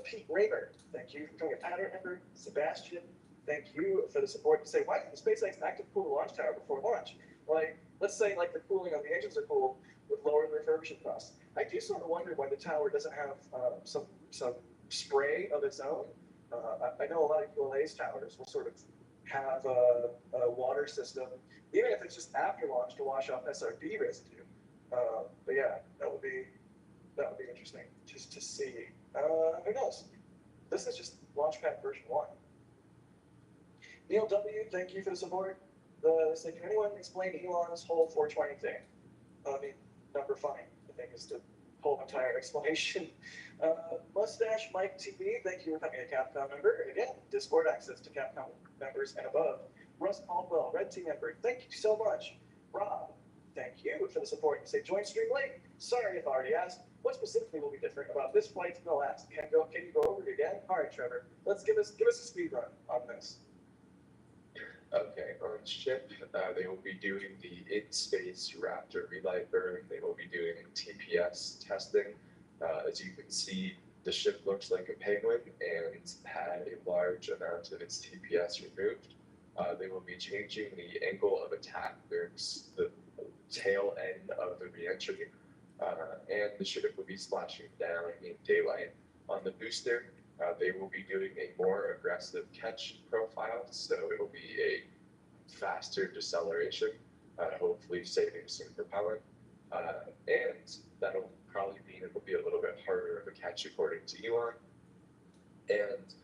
Pete Raymer, thank you for becoming a pattern member. Sebastian, thank you for the support. To say, why didn't the SpaceX active cool the launch tower before launch? Like, let's say like the cooling on the engines are cooled with lower refurbishment costs. I do sort of wonder why the tower doesn't have some spray of its own. I know a lot of ULA's towers will sort of have a water system, even if it's just after launch to wash off SRB residue. But yeah, that would be interesting just to see. Who knows? This is just Launchpad version 1. Neil W, thank you for the support. Can anyone explain Elon's whole 420 thing? I mean, number fine, I think, is the whole entire explanation. Mustache Mike TV, thank you for becoming a Capcom member. Again, Discord access to Capcom members and above. Russ Caldwell, Red Team member, thank you so much. Rob, thank you for the support. You say join stream late. Sorry if I already asked. What specifically will be different about this flight to the last? Can you go over it again? All right, Trevor, let's give us a speed run on this. Okay, on ship, they will be doing the in-space Raptor relight burn. They will be doing TPS testing. As you can see, the ship looks like a penguin and had a large amount of its TPS removed. They will be changing the angle of attack during the tail end of the reentry, and the ship will be splashing down in daylight. On the booster, they will be doing a more aggressive catch profile, so it will be a faster deceleration, hopefully saving some propellant, and that'll probably mean it will be a little bit harder of a catch according to Elon. And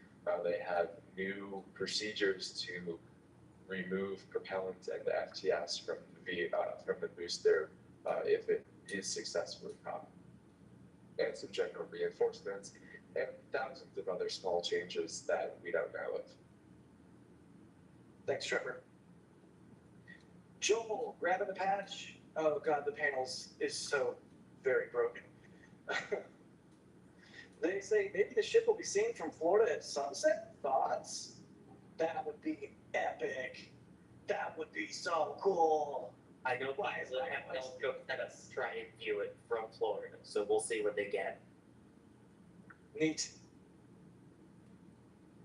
they have new procedures to remove propellant and FTS from the booster if it is successfully caught, and some general reinforcements and thousands of other small changes that we don't know of. Thanks, Trevor. Joel, grabbing the patch. Oh God, the panels is so very broken. They say maybe the ship will be seen from Florida at sunset. Thoughts? That would be epic. That would be so cool. I know why. So I have my scope let us try and view it from Florida. So we'll see what they get. Neat.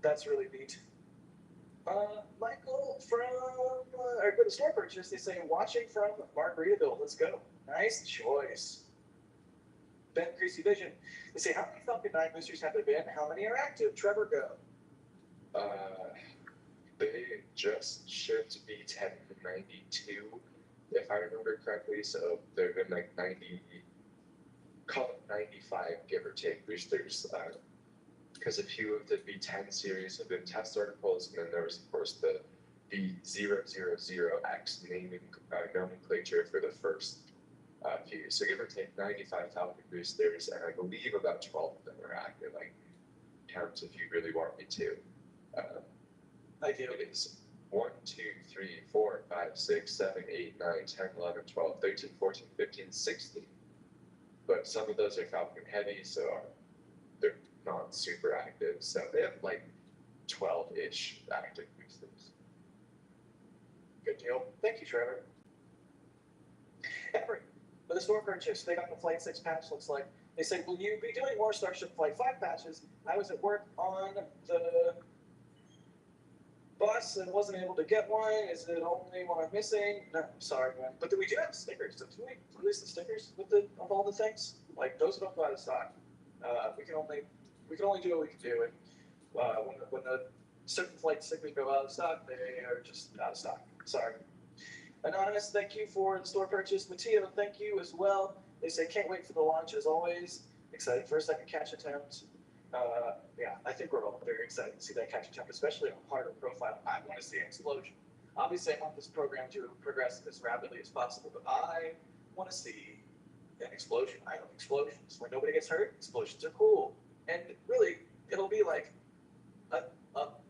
That's really neat. Michael from or go to store purchase. They say watching from Margaritaville. Let's go. Nice choice. Ben Creasy Vision. They say how many Falcon 9 boosters have there been? How many are active? Trevor, go. They just shipped B1092, if I remember correctly. So there have been like 90, call it 95, give or take, boosters. Because a few of the B10 series have been test articles, and then there was, of course, the B000X naming nomenclature for the first few. So give or take 95 Falcon boosters, and I believe about 12 of them are active. I can count if you really want me to. I do. It is 1, 2, 3, 4, 5, 6, 7, 8, 9, 10, 11, 12, 13, 14, 15, 16. But some of those are Falcon Heavy, so they're not super active. So they have like 12-ish active boosters. Good deal. Thank you, Trevor. Everett, with a store purchase, they got the Flight 6 patch, looks like. They said, will you be doing more Starship Flight 5 patches? I was at work on the bus and wasn't able to get one. Is it only one I'm missing? No, sorry, man. But we do have stickers. Didn't we release the stickers with of all the things? Like those don't go out of stock. We can only do what we can do. And when the certain flight stickers go out of stock, they are just out of stock. Sorry. Anonymous, thank you for the store purchase. Matteo, thank you as well. They say can't wait for the launch as always. Excited for a second catch attempt. Yeah, I think we're all very excited to see that catch attempt, especially on harder profile. I want to see an explosion. Obviously, I want this program to progress as rapidly as possible, but I want to see an explosion. I love explosions. When nobody gets hurt, explosions are cool. And really, it'll be like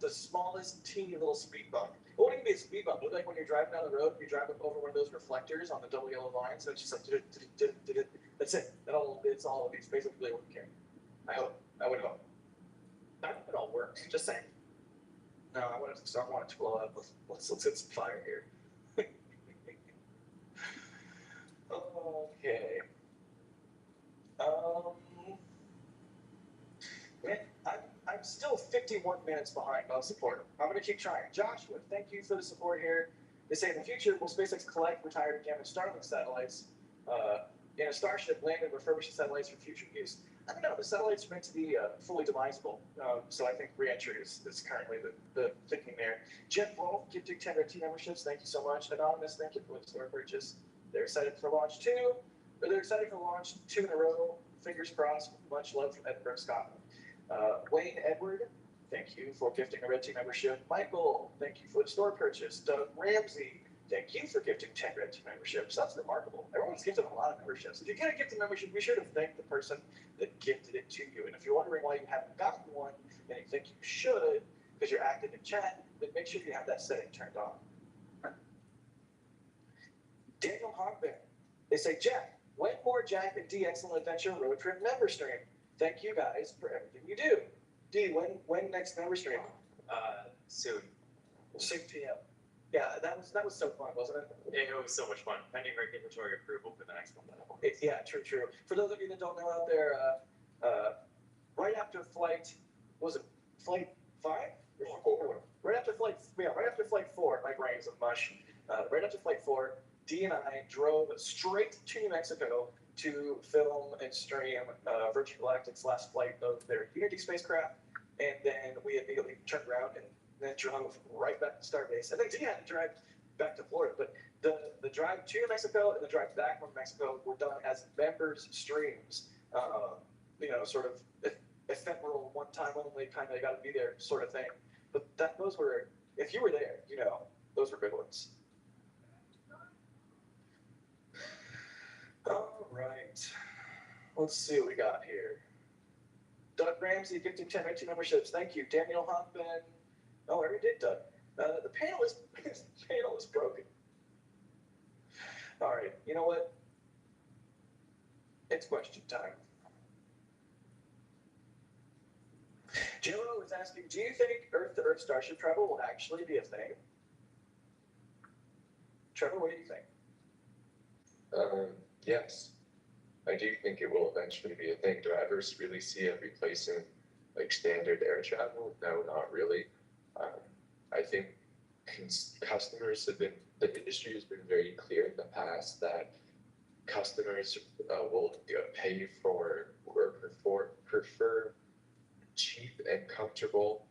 the smallest teeny little speed bump. It won't even be a speed bump. It'll be like when you're driving down the road, you drive over one of those reflectors on the double yellow line, so it's just like, that's it. It's all, it's basically what we care. I would hope. I hope it all works. Just saying. No, I want it to blow up. Let's get some fire here. Okay. Man, I'm still 51 minutes behind on support. I'm gonna keep trying. Joshua, thank you for the support here. They say in the future, will SpaceX collect retired and damaged Starlink satellites in a Starship, land and refurbish the satellites for future use? I don't know. The satellites are meant to be fully demisable, so I think re-entry is currently the thinking there. Jeff Wolf, gifting 10 Red Team memberships. Thank you so much. Anonymous, thank you for the store purchase. They're excited for launch 2. They're excited for launch 2 in a row. Fingers crossed. Much love from Edinburgh, Scotland. Wayne Edward, thank you for gifting a Red Team membership. Michael, thank you for the store purchase. Doug Ramsey, thank you for gifting 10 Red Team memberships. That's remarkable. Everyone's gifted a lot of memberships. If you get a gifted membership, be sure to thank the person that gifted it to you. And if you're wondering why you haven't gotten one and you think you should because you're active in chat, then make sure you have that setting turned on. Daniel Hogbin, they say, Jack, when more Jack and D Excellent Adventure Road Trip member stream? Thank you guys for everything you do. D, when next member stream? Soon. 6 p.m. Yeah, that was so fun, wasn't it? It was so much fun. Pending regulatory approval for the next one. Yeah, true. For those of you that don't know out there, right after flight, was it flight 5 or 4? Right after flight 4, my brain's a mush. Right after flight 4, D and I drove straight to New Mexico to film and stream Virgin Galactic's last flight of their Unity spacecraft, and then we immediately turned around and then drove right back to Starbase. And then D had to drive back to Florida, but the drive to New Mexico and the drive back from Mexico were done as members streams. Sort of ephemeral, one time only, kind of you got to be there sort of thing. But those were, if you were there, those were good ones. All right. Let's see what we got here. Doug Ramsey, gifting 10 memberships. Thank you. Daniel Hoffman. Oh, I already did, Doug. The panel is broken. All right. You know what? It's question time. Joe is asking, do you think Earth-to-Earth Starship travel will actually be a thing? Trevor, what do you think? Yes, I do think it will eventually be a thing. Do I ever really see it replacing like standard air travel? No, not really. Um, I think customers have been, the industry has been very clear in the past that customers will pay for or prefer cheap and comfortable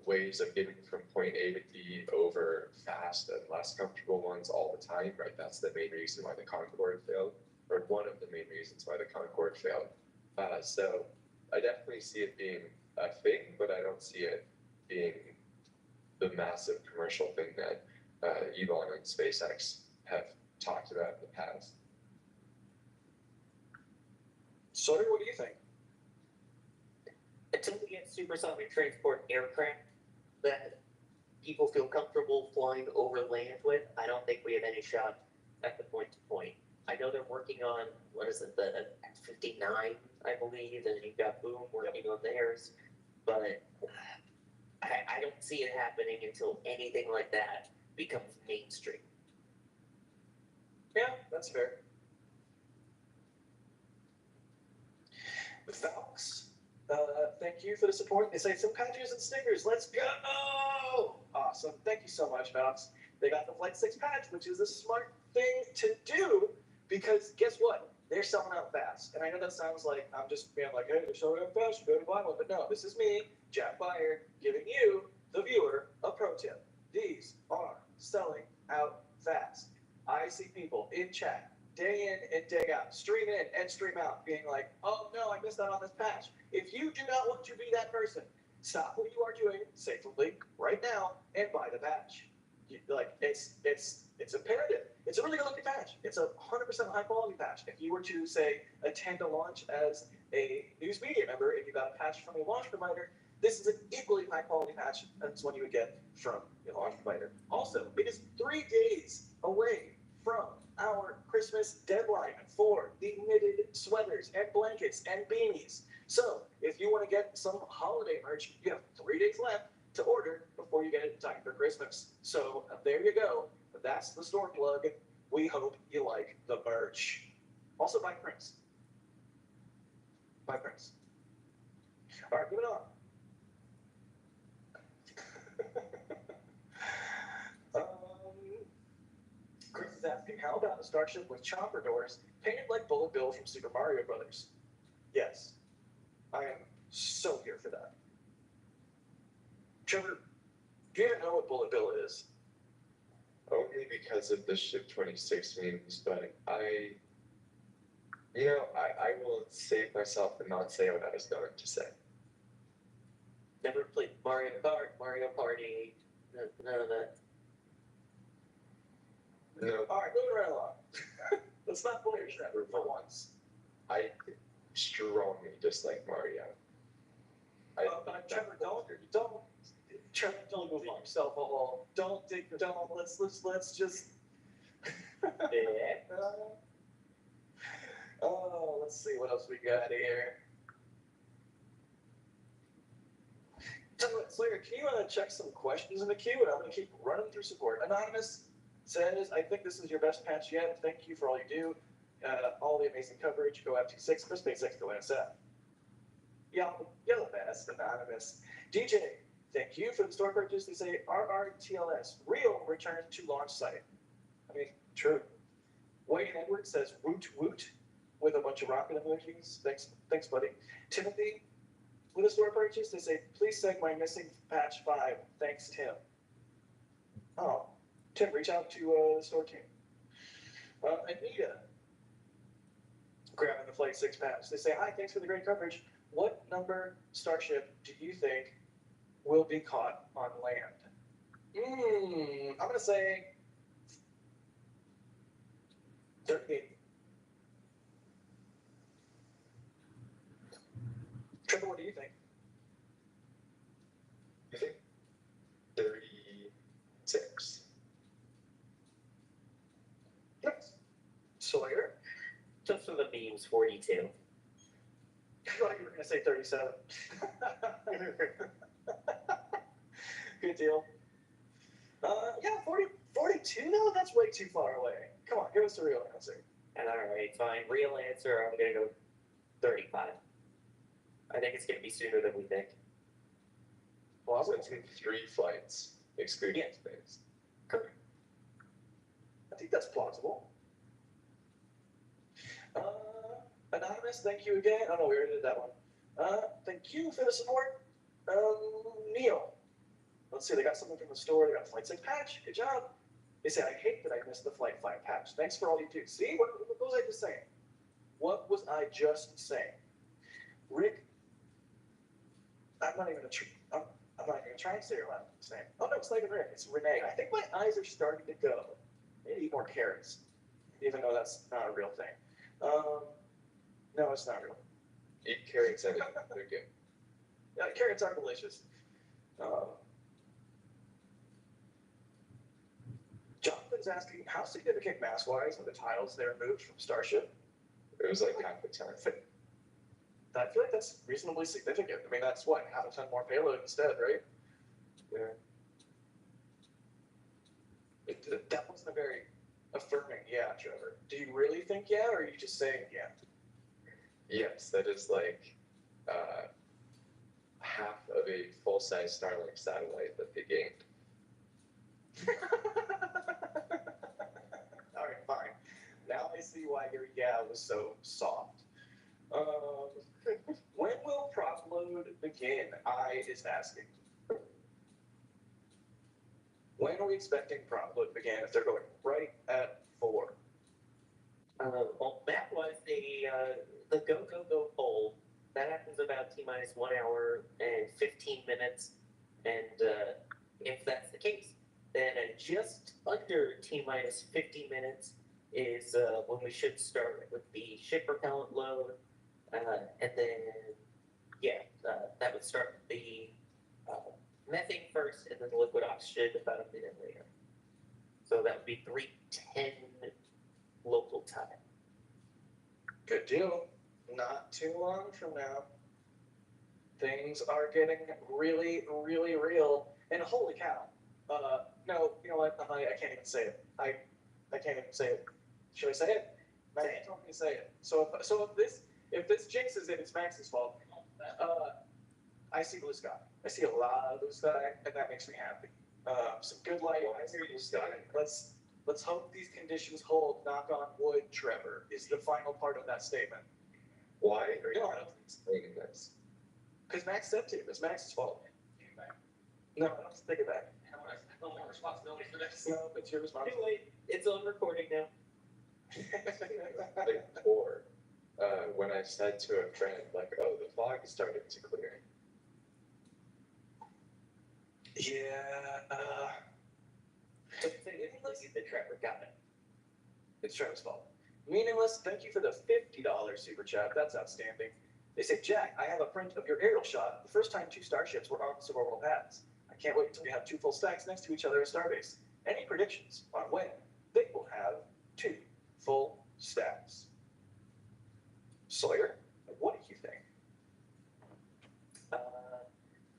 ways of getting from point A to B over fast and less comfortable ones all the time, right? That's the main reason why the Concorde failed, or one of the main reasons why the Concorde failed. So I definitely see it being a thing, but I don't see it being the massive commercial thing that Elon and SpaceX have talked about in the past. Sawyer, what do you think? Until we get supersonic transport aircraft that people feel comfortable flying over land with, I don't think we have any shot at the point to point. I know they're working on, what is it, the F-59, I believe, and you've got Boom working on theirs, but I don't see it happening until anything like that becomes mainstream. Yeah, that's fair. Falcons, thank you for the support. They say some patches and stickers. Let's go! Awesome. Thank you so much, Falcons. They got the Flight 6 patch, which is a smart thing to do because guess what? They're selling out fast. And I know that sounds like I'm just being like, hey, they're selling out fast, you better buy one. But no, this is me, Jack Byer, giving you, the viewer, a pro tip. These are selling out fast. I see people in chat day in and day out, stream in and stream out, being like, oh no, I missed out on this patch. If you do not want to be that person, stop what you are doing safely right now and buy the patch. It's imperative. It's a really good looking patch. It's a 100% high quality patch. If you were to say attend a launch as a news media member and you got a patch from a launch provider, this is an equally high quality patch as one you would get from a launch provider. Also, it is 3 days away from our Christmas deadline for the knitted sweaters and blankets and beanies. So if you want to get some holiday merch, you have 3 days left to order before you get it in time for Christmas. So there you go. That's the store plug. We hope you like the merch. Also, buy prints. Buy prints. All right, moving on. Chris is asking, how about a Starship with chopper doors painted like Bullet Bill from Super Mario Brothers? Yes, I am so here for that. Trevor, do you even know what Bullet Bill is? Only because of the Ship 26 memes, but I will save myself and not say what I was going to say. Never played Mario Kart, Mario Party, none of that. No, All right, moving right along. Let's not bully Trevor for once. I strongly dislike Mario. Trevor, don't move on yourself a hole. Don't dig. Don't. Let's just. Oh, let's see what else we got here. Tell you what, Slayer, can you check some questions in the queue, and I'm gonna keep running through support. Anonymous says, I think this is your best patch yet. Thank you for all you do. All the amazing coverage. Go FT6 for SpaceX. Go NSF. Yellow Bass, Anonymous. DJ, thank you for the store purchase. They say RRTLS, real return to launch site. I mean, true. Wayne Edwards says woot woot with a bunch of rocket emojis. Thanks, buddy. Timothy, with a store purchase, they say, please send my missing patch 5. Thanks, Tim. Oh, Tim, reach out to the store team. Anita, grabbing the Flight 6 patch. They say, hi, thanks for the great coverage. What number Starship do you think will be caught on land? I'm going to say 38. Trevor, what do you think? I think 36. Yes. Sawyer? Just for the memes, 42. I thought you were going to say 37. Good deal. Yeah, 42? No, that's way too far away. Come on, give us a real answer. And alright, fine. Real answer, I'm gonna go 35. I think it's gonna be sooner than we think. Well, So it's in 3 flights, excluding space. I think that's plausible. Anonymous, thank you again. Oh no, we already did that one. Thank you for the support. Neil. Let's see, they got something from the store. They got a Flight 6 patch. Good job. They say, I hate that I missed the Flight 5 patch. Thanks for all you do. See, what was I just saying? What was I just saying? Rick, I'm not even gonna try and say your last name. Oh no, it's not even Rick. It's Renee. I think my eyes are starting to go. Maybe eat more carrots, even though that's not a real thing. No, it's not real. Eat carrots and they're good. Yeah, carrots are delicious. Jonathan's asking, how significant mass-wise are the tiles that are moved from Starship? It was like half the time. I feel like that's reasonably significant. I mean, that's what, half a ton more payload instead, right? Yeah. That wasn't a very affirming yeah, Trevor. Do you really think yeah, or are you just saying yeah? Yes, that is like half of a full-size Starlink satellite that they gained. All right, fine. Now I see why your yeah was so soft. When will prop load begin? I is asking. When are we expecting prop load to begin if they're going right at 4? Well, that was the go poll. That happens about T-minus 1 hour and 15 minutes. And if that's the case, then just under T-minus 50 minutes is when we should start with the ship propellant load. And then, that would start the methane first and then the liquid oxygen about a minute later. So that would be 3:10 local time. Good deal. Not too long from now. Things are getting really, really real. And holy cow. No, you know what? I can't even say it. I can't even say it. Should I say it? Max told me to say it. So if this jinxes it, it's Max's fault. I see blue sky. I see a lot of blue sky, and that makes me happy. Some good light. I see blue sky. Let's hope these conditions hold. Knock on wood, Trevor, is the final part of that statement. Why are you not explaining this? Because Max said to. It's Max's fault. No, I don't think of that. No more responsibility for this. No, it's your Too responsibility. late. It's on recording now. Like, or when I said to a friend, like, oh, the fog is starting to clear. Yeah, So the Trevor got it. it's Trevor's fault. Meaningless, thank you for the $50 super chat. That's outstanding. They say, Jack, I have a print of your aerial shot the first time 2 starships were on suborbital paths. I can't wait until we have 2 full stacks next to each other at Starbase. Any predictions on when they will have 2 full stacks? Sawyer, what do you think?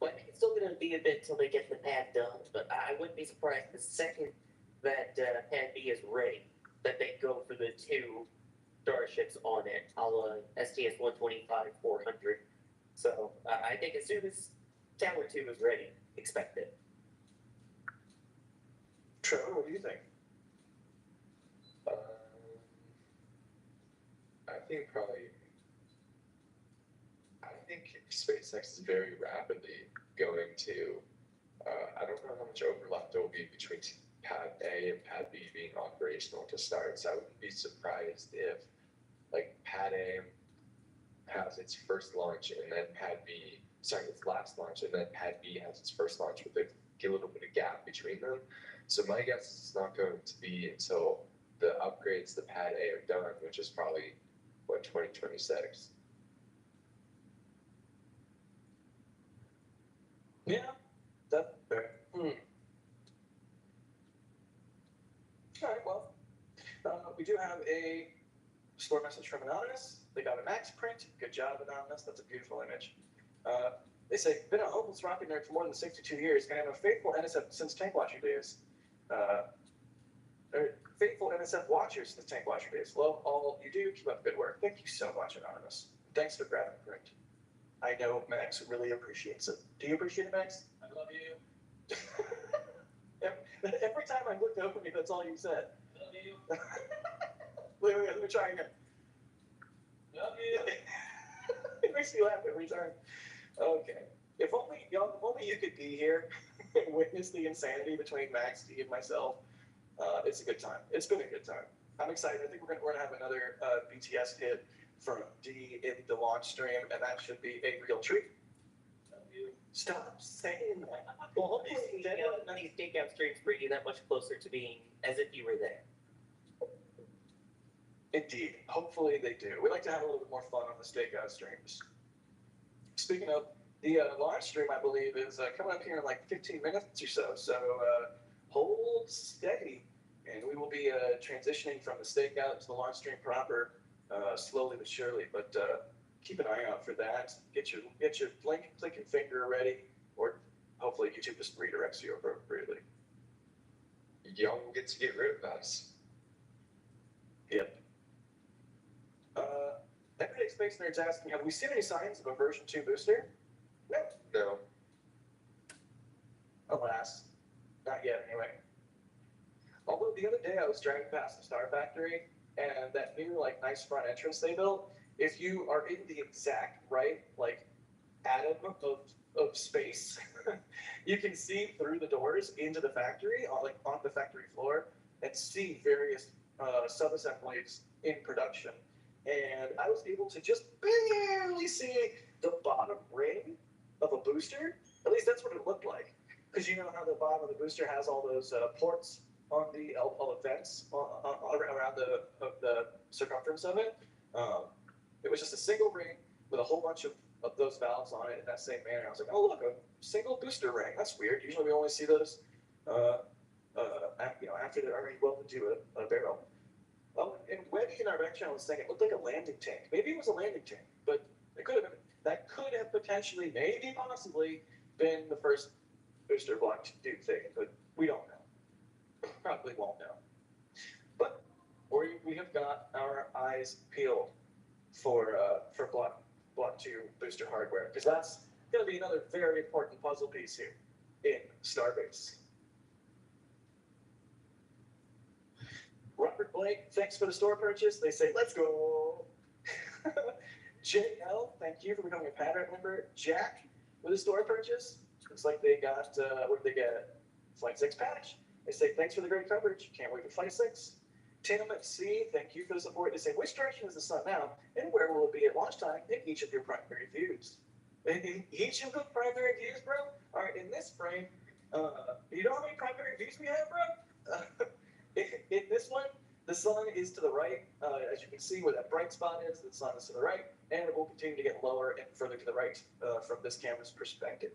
Well, I think it's still going to be a bit till they get the pad done, but I wouldn't be surprised the second that pad B is ready, that they go for the 2 starships on it, a la STS-125 400. So I think as soon as Tower 2 is ready, expect it. Trevor, what do you think? I think SpaceX is very rapidly going to, I don't know how much overlap there will be between Pad A and Pad B being operational to start. So I wouldn't be surprised if, like, Pad A has its first launch and then its last launch, and then Pad B has its first launch with a little bit of gap between them. So my guess is it's not going to be until the upgrades to Pad A are done, which is probably, 2026. Yeah, that's fair. All right, well, we do have a store message from Anonymous. They got a Max print. Good job, Anonymous. That's a beautiful image. They say, been a hopeless rocket nerd for more than 62 years and I'm a faithful NSF since tank watching days. faithful NSF watchers this Tank Watcher Days. Love all you do. Keep up the good work. Thank you so much, Anonymous. Thanks for grabbing the print. I know Max really appreciates it. Do you appreciate it, Max? I love you. Every time I looked over me, that's all you said. Love you. Wait, let me try again. Love you. It makes me laugh every time. Okay. If only you could be here and witness the insanity between Max, D, and myself. It's a good time. It's been a good time. I'm excited. I think we're gonna have another BTS hit from D in the launch stream, and that should be a real treat. Love you. Stop saying that. Well, hopefully, These takeout streams bring you that much closer to being as if you were there. Indeed. Hopefully they do. We like to have a little bit more fun on the stakeout streams. Speaking of, the launch stream, I believe, is coming up here in like 15 minutes or so. So hold steady, and we will be transitioning from the stakeout to the launch stream proper, slowly but surely. But keep an eye out for that. Get your blink, click, and finger ready, or hopefully YouTube just redirects you appropriately. Y'all get to get rid of us. Yep. Everyday Space Nerd's asking, have we seen any signs of a version 2 booster? No. No. Alas. Not yet, anyway. Although the other day I was driving past the Star Factory, and that new, like, nice front entrance they built, if you are in the exact right, like, atom of space, you can see through the doors into the factory, on the factory floor, and see various sub-assemblies in production. And I was able to just barely see the bottom ring of a booster. At least that's what it looked like. Because you know how the bottom of the booster has all those ports on all the vents around the circumference of it. It was just a single ring with a whole bunch of those valves on it in that same manner. I was like, oh look, a single booster ring. That's weird. Usually we only see those, after they're already welded to a barrel. Oh, and Webby in our back channel was saying it looked like a landing tank. Maybe it was a landing tank, but it could have been. That could have potentially, maybe possibly, been the first booster block to do thing, but we don't know. Probably won't know. But we have got our eyes peeled for block 2 booster hardware, because that's going to be another very important puzzle piece here in Starbase. Robert Blake, thanks for the store purchase. They say, let's go. JL, thank you for becoming a pattern member. Jack, with a store purchase. Looks like they got, what did they get? Flight 6 patch. They say, thanks for the great coverage. Can't wait for Flight 6. Tim C, thank you for the support. They say, which direction is the sun now? And where will it be at launch time in each of your primary views? In each of the primary views, bro? All right, in this frame, you know how many primary views we have, bro? In this one, the sun is to the right. As you can see where that bright spot is, the sun is to the right, and it will continue to get lower and further to the right from this camera's perspective.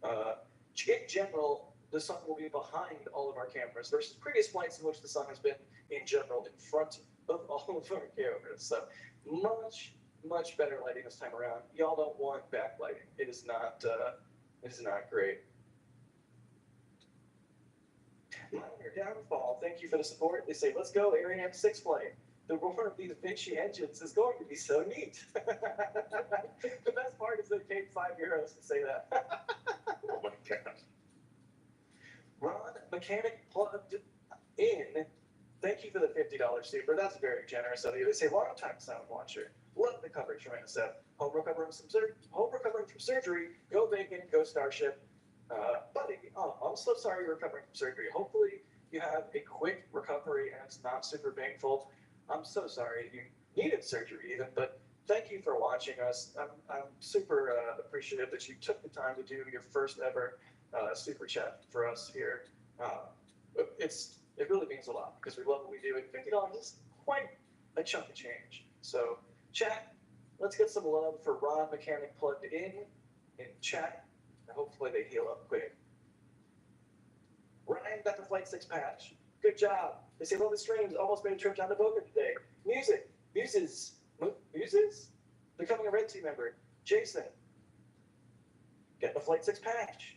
In general, the sun will be behind all of our cameras versus previous flights in which the sun has been, in general, in front of all of our cameras. So much better lighting this time around. Y'all don't want backlighting. It is not great. Minor downfall. Thank you for the support. They say, let's go, Ariane 6 flight. The roar of these Vinci engines is going to be so neat. The best part is they paid €5 to say that. Oh my god. Ron Mechanic plugged in. Thank you for the $50 super. That's very generous of you. They say, long time sound watcher. Love the coverage from NSF. Home recovering from surgery. Go Bacon, go Starship. Buddy, I'm so sorry you're recovering from surgery. Hopefully you have a quick recovery and it's not super painful. I'm so sorry you needed surgery even, but thank you for watching us. I'm super appreciative that you took the time to do your first ever super chat for us here. It really means a lot because we love what we do, and $50 is quite a chunk of change. So chat, let's get some love for Ron Mechanic plugged in chat. Hopefully they heal up quick. Ryan got the Flight 6 patch. Good job. They say, well, the streams almost made a trip down to Boca today. Muses? Becoming a Red Team member. Jason, getting the Flight 6 patch.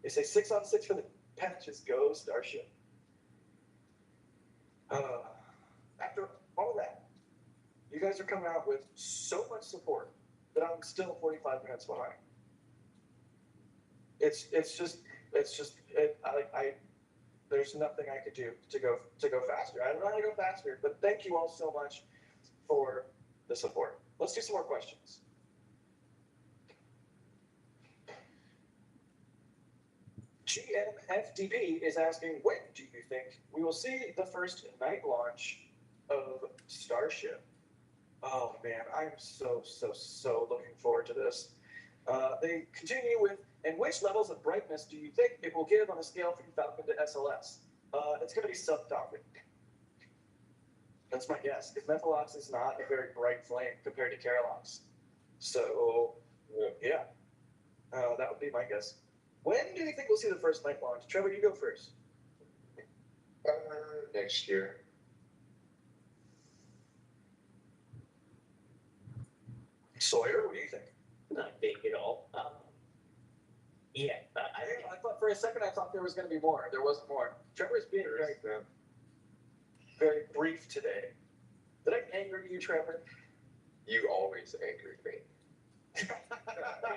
They say 6 on 6 for the patches. Go Starship. After all that, you guys are coming out with so much support that I'm still 45 minutes behind. There's nothing I could do to go faster. I don't know how to go faster, but thank you all so much for the support. Let's do some more questions. GMFDB is asking, when do you think we will see the first night launch of Starship? Oh man, I'm so looking forward to this. They continue with, and which levels of brightness do you think it will give on a scale from Falcon to SLS? It's going to be sub-Falcon. That's my guess, because Methalox is not a very bright flame compared to Carolox. So, yeah, that would be my guess. When do you think we'll see the first night launch? Trevor, you go first. Next year. Sawyer, what do you think? Not big at all. Yeah, I thought for a second I thought there was going to be more. There wasn't more. Trevor's being very brief today. Did I anger you, Trevor? You always angered me.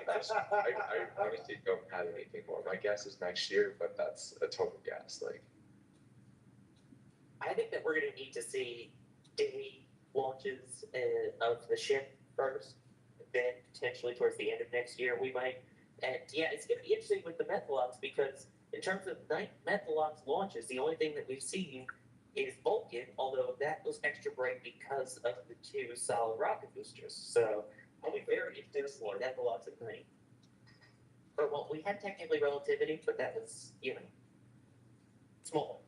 I honestly don't have anything more. My guess is next year, but that's a total guess. Like, I think that we're going to need to see day launches of the ship first, then potentially towards the end of next year we might. And yeah, it's going to be interesting with the Methalox because in terms of night Methalox launches, the only thing that we've seen is Vulcan, although that was extra bright because of the two solid rocket boosters. So I'll be very interested to see Methalox at night. Or well, we had technically relativity, but that was, small.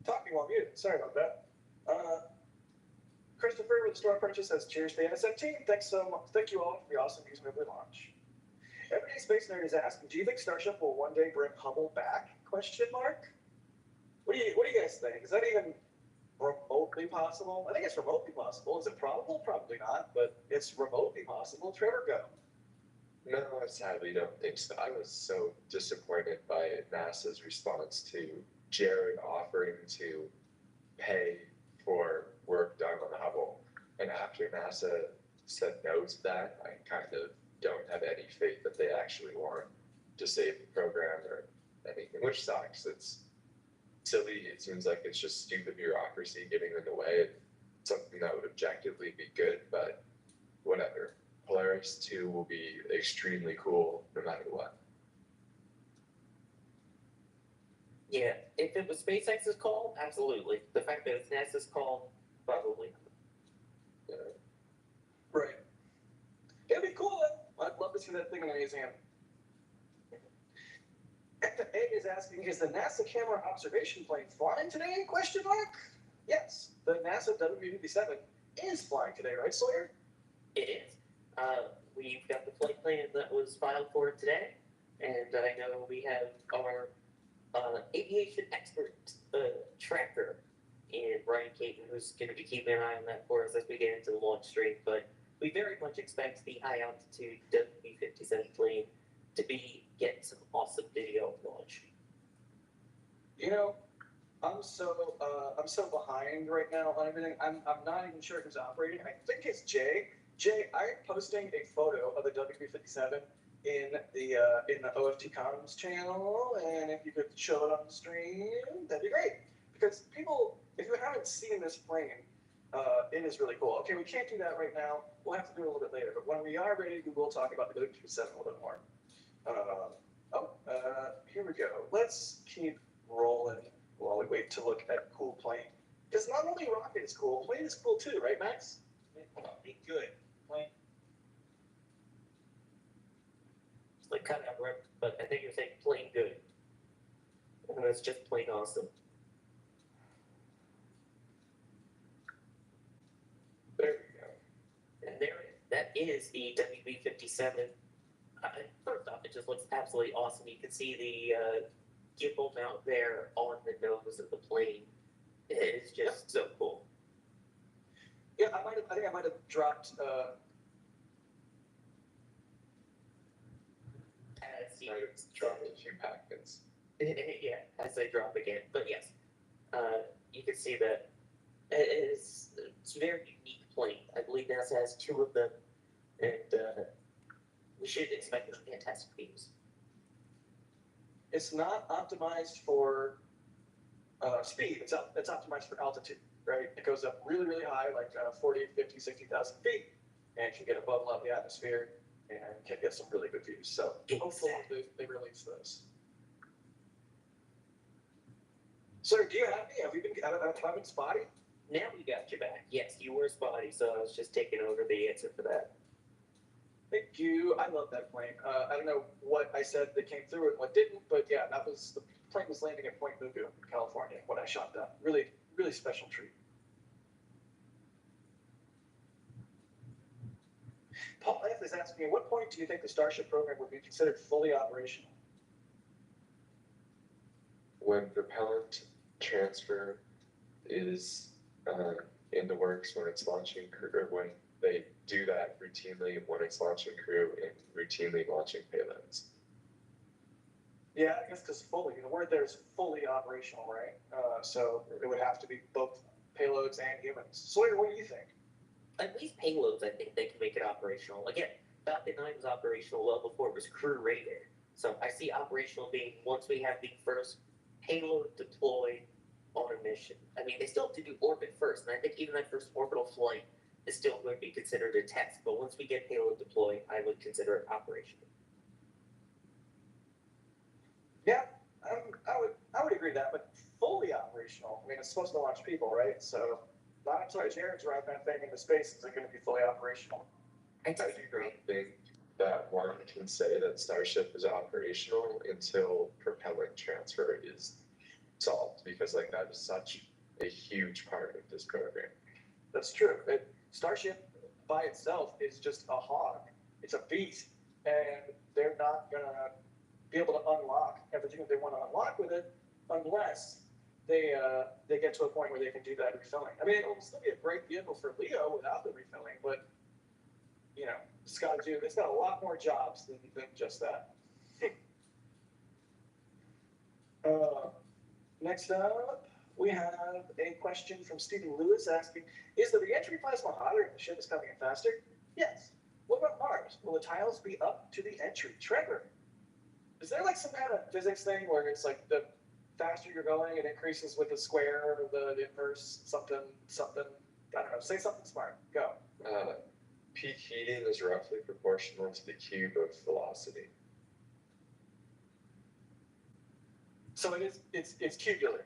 Talking while muted. Sorry about that. Christopher with the store purchase says, cheers to the NSM team. Thanks so much. Thank you all for the awesome Use Movement launch. Everyday Space Nerd is asking, do you think Starship will one day bring Hubble back? Question mark. What do you guys think? Is that even remotely possible? I think it's remotely possible. Is it probable? Probably not, but it's remotely possible. Trevor, go. no, I sadly don't think so. I was so disappointed by NASA's response to Jared offering to pay for work done on Hubble. And after NASA said no to that, I kind of don't have any faith that they actually want to save the program or anything, which sucks. It's silly. It seems like it's just stupid bureaucracy getting in the way of something that would objectively be good, but whatever. Polaris 2 will be extremely cool no matter what. Yeah, if it was SpaceX's call, absolutely. The fact that it's NASA's call, probably. Yeah. Right. It'd be cool though. I'd love to see that thing in a museum. Egg is asking, is the NASA camera observation plane flying today? Question mark. Yes, the NASA W57 is flying today, right, Sawyer? It is. We've got the flight plan that was filed for today, and I know we have our aviation expert tracker in Brian Caton, who's going to be keeping an eye on that for us as we get into the launch stream. But we very much expect the high altitude W57 plane to be getting some awesome video of launch. You know, I'm so behind right now on everything. I'm not even sure who's operating. I think it's Jay. Jay, I'm posting a photo of the W57 in the OFT Comms channel, and if you could show it on the stream, that'd be great. Because people, if you haven't seen this plane, it is really cool. Okay, we can't do that right now. We'll have to do it a little bit later. But when we are ready, we will talk about the W57 a little bit more. Here we go. Let's keep rolling while we wait to look at cool plane. Because not only rocket is cool, plane is cool too, right, Max? Be good. Plane. Like cut out, right? But I think you're saying plain good. And that's just plain awesome. There we go. And that is the WB-57. First off, it just looks absolutely awesome. You can see the gimbal mount there on the nose of the plane. It is just so cool. Yeah, I think I might have dropped. see. I dropped a few packets. Yeah, as they drop again. But yes, you can see that it's a very unique plane. I believe NASA has two of them, and we should expect fantastic views. It's not optimized for speed. It's optimized for altitude, right? It goes up really, really high, like 40, 50, 60,000 feet, and can get above level of the atmosphere and can get some really good views. So hopefully they release those. Sir, do you have me? Have you been having spotty? Now we got you back. Yes, you were spotty, so I was just taking over the answer for that. Thank you. I love that plane. I don't know what I said that came through and what didn't, but yeah, the plane was landing at Point Mugu, California, when I shot that. Really, really special treat. Paul F is asking, at what point do you think the Starship program would be considered fully operational? When propellant transfer is in the works, when it's launching crew, or when they do that routinely when it's launching crew and routinely launching payloads. Yeah, I guess because fully, the word there is fully operational, right? So it would have to be both payloads and humans. Sawyer, what do you think? At least payloads, I think they can make it operational. Again, Falcon 9 was operational well before it was crew rated. So I see operational being once we have the first payload deployed on a mission. I mean, they still have to do orbit first, and I think even that first orbital flight is still going to be considered a test. But once we get payload deployed, I would consider it operational. Yeah, I would agree with that, but fully operational. I mean, it's supposed to launch people, right? So not until Jared's right that thing into space is it going to be fully operational. I I do do agree. not think that one can say that Starship is operational until propellant transfer is solved, because like that is such a huge part of this program. That's true. Starship by itself is just a hog. It's a beast, and they're not going to be able to unlock everything that they want to unlock with it unless they get to a point where they can do that refilling. I mean, it'll still be a great vehicle for Leo without the refilling, but you know, it's got a lot more jobs than just that. Next up, we have a question from Stephen Lewis asking, is the reentry plasma hotter and the ship is coming in faster? Yes. What about Mars? Will the tiles be up to the entry? Trevor, is there like some kind of physics thing where it's like the faster you're going, it increases with the square or the inverse, something, I don't know, say something smart, go. Peak heating is roughly proportional to the cube of velocity. So it's cubular.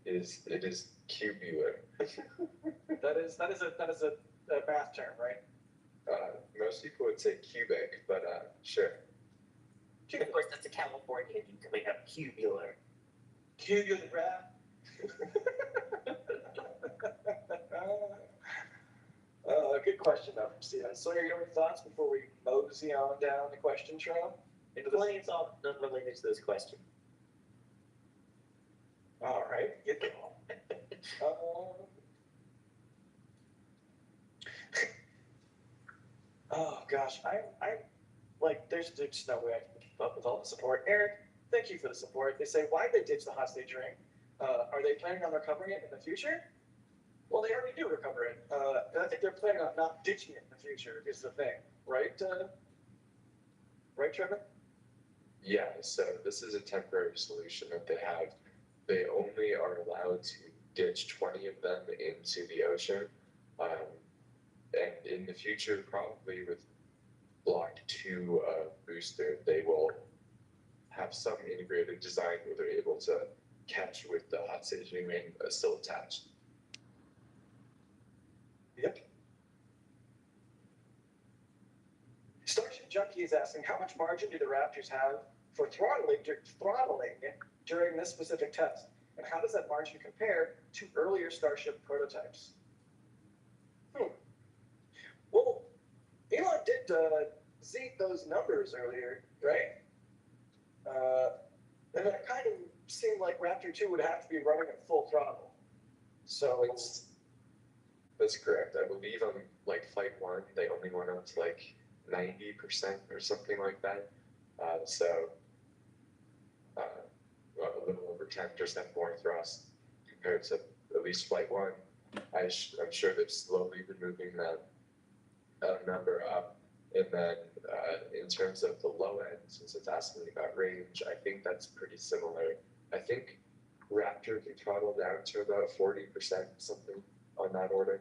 It is cubular. That is a math term, right? Most people would say cubic, but sure. Of course, that's a Californian coming up, cubular. Cubular graph. Good question though from Steven. Sawyer, you have any thoughts before we mosey on down the question trail? Plenty of thought unrelated to this question. All right, get them all. Oh gosh, I like there's no way I can keep up with all the support. Eric, thank you for the support. They say, why'd they ditch the hostage ring? Are they planning on recovering it in the future? Well, they already do recover it. And I think they're planning on not ditching it in the future is the thing, right? Right, Trevor? Yeah, so this is a temporary solution that they have. They only are allowed to ditch 20 of them into the ocean. And in the future, probably with Block 2 booster, they will have some integrated design where they're able to catch with the hot staging ring still attached. Yep. Starship Junkie is asking, how much margin do the Raptors have for throttling during this specific test? And how does that margin compare to earlier Starship prototypes? Well, Elon did zeke those numbers earlier, right? And it kind of seemed like Raptor 2 would have to be running at full throttle. So That's correct. I believe on like Flight 1, they only went up to like 90% or something like that. So a little over 10% more thrust compared to at least Flight 1. I'm sure they've slowly been moving that number up. And then in terms of the low end, since it's asking me about range, I think that's pretty similar. I think Raptor can throttle down to about 40%, something on that order.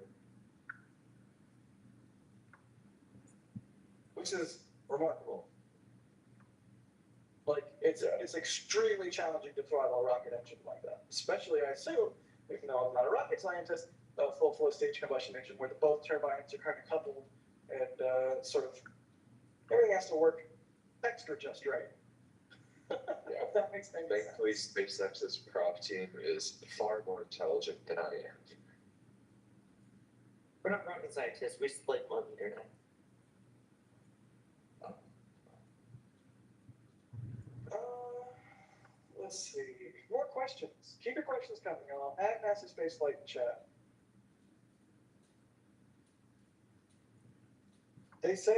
Which is remarkable. Like, it's extremely challenging to throttle a rocket engine like that. Especially, I assume, even though I'm not a rocket scientist, a full flow stage combustion engine where both turbines are kind of coupled and sort of everything has to work extra just right. If that makes any sense. Thankfully, SpaceX's prop team is far more intelligent than I am. We're not rocket scientists, we split on the internet. Let's see. More questions. Keep your questions coming. I'll add NASA Spaceflight in chat. They say,